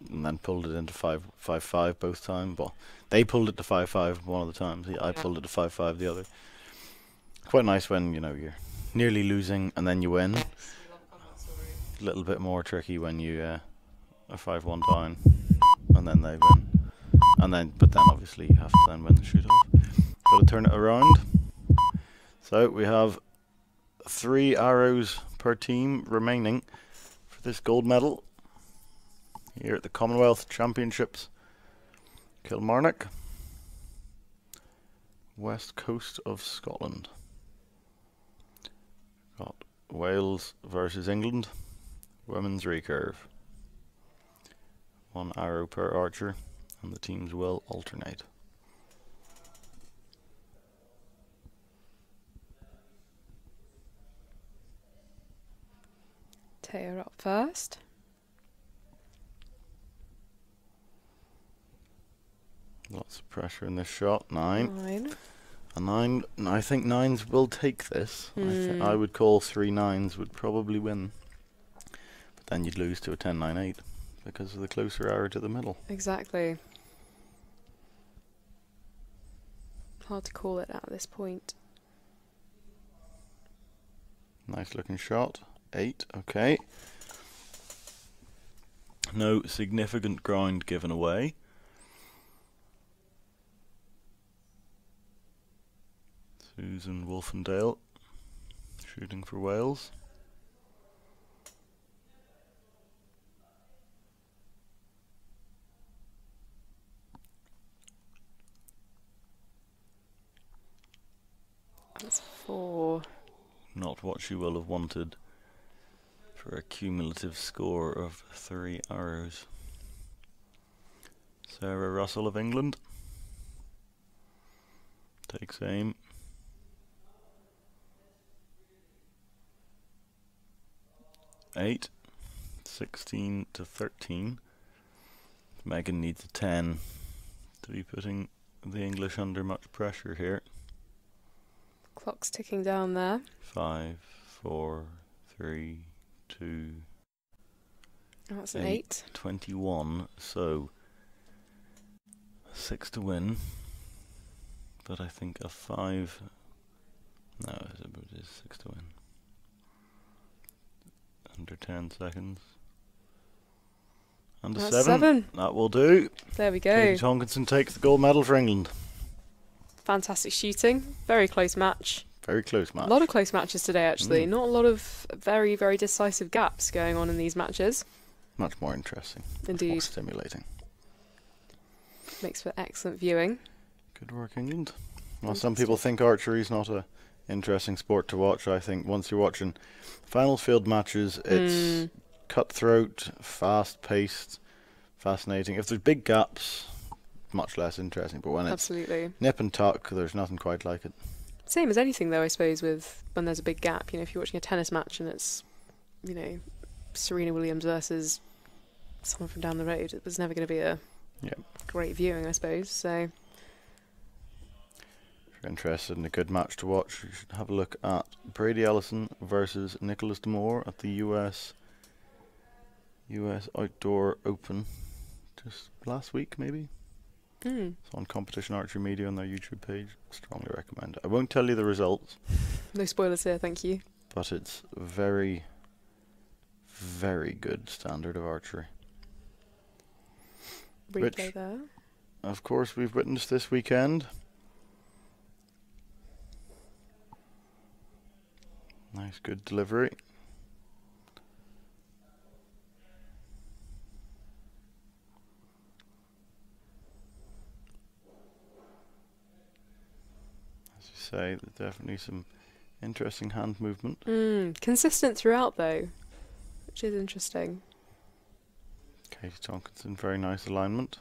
then pulled it into 5-5 both times. Well, they pulled it to 5-5 one of the times. I pulled it to 5-5 the other. Quite nice when, you're nearly losing and then you win. A little bit more tricky when you are 5-1 down and then they win. But then obviously you have to then win the shoot-off. Got to turn it around. So we have 3 arrows per team remaining for this gold medal here at the Commonwealth Championships. Kilmarnock, west coast of Scotland. Got Wales versus England, women's recurve. 1 arrow per archer, and the teams will alternate. Tear up first. Lots of pressure in this shot. 9. A 9. I think 9s will take this. I would call 3 9s would probably win. But then you'd lose to a 10-9-8 because of the closer arrow to the middle. Exactly. Hard to call it at this point. Nice looking shot. 8. Okay. No significant ground given away. Susan Wolfendale shooting for Wales. That's 4. Not what she will have wanted for a cumulative score of 3 arrows. Sarah Russell of England takes aim. 8, 16 to 13. Megan needs a 10 to be putting the English under much pressure here. Clock's ticking down there. 5, 4, 3, 2. That's an 8. 21. So 6 to win. But I think a 5. No, it is 6 to win. Under 10 seconds. And a 7. That will do. There we go. Katie Tonkinson takes the gold medal for England. Fantastic shooting. Very close match. Very close match. A lot of close matches today, actually. Not a lot of very, very decisive gaps going on in these matches. Much more interesting. Indeed. Much more stimulating. Makes for excellent viewing. Good work, England. Well, some people think archery is not a interesting sport to watch. I think once you're watching finals field matches, it's cutthroat, fast-paced, fascinating. If there's big gaps, much less interesting. But when it's nip and tuck, there's nothing quite like it. Same as anything, though, I suppose, with when there's a big gap. If you're watching a tennis match and it's, Serena Williams versus someone from down the road, it was never going to be a great viewing, I suppose. So, if you're interested in a good match to watch, you should have a look at Brady Ellison versus Nicholas Demore at the US Outdoor Open just last week, maybe. It's on Competition Archery Media on their YouTube page. Strongly recommend it. I won't tell you the results. No spoilers here, thank you. But it's very, very good standard of archery. Replay there. Of course, we've witnessed this weekend. Nice, good delivery. Say there's definitely some interesting hand movement. Consistent throughout, though, which is interesting. Katie Tonkinson, very nice alignment.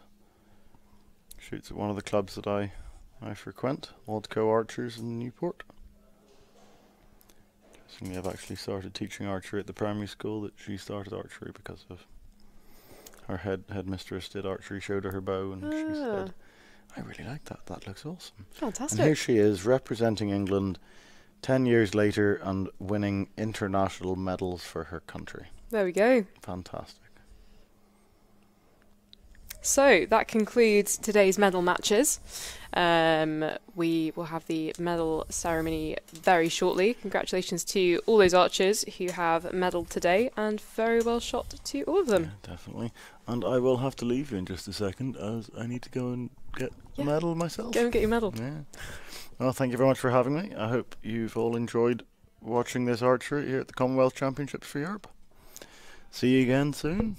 Shoots at one of the clubs that I frequent, Waldco Archers in Newport. Interestingly, I've actually started teaching archery at the primary school that she started archery because of her headmistress did archery, showed her bow, and she said, I really like that. That looks awesome. Fantastic. And here she is representing England, 10 years later and winning international medals for her country. There we go. Fantastic. So that concludes today's medal matches. We will have the medal ceremony very shortly. Congratulations to all those archers who have medalled today, and very well shot to all of them. Yeah, definitely. And I will have to leave you in just a second, as I need to go and get a medal myself. Go and get your medal. Yeah. Well, thank you very much for having me. I hope you've all enjoyed watching this archery here at the Commonwealth Championships for Europe. See you again soon.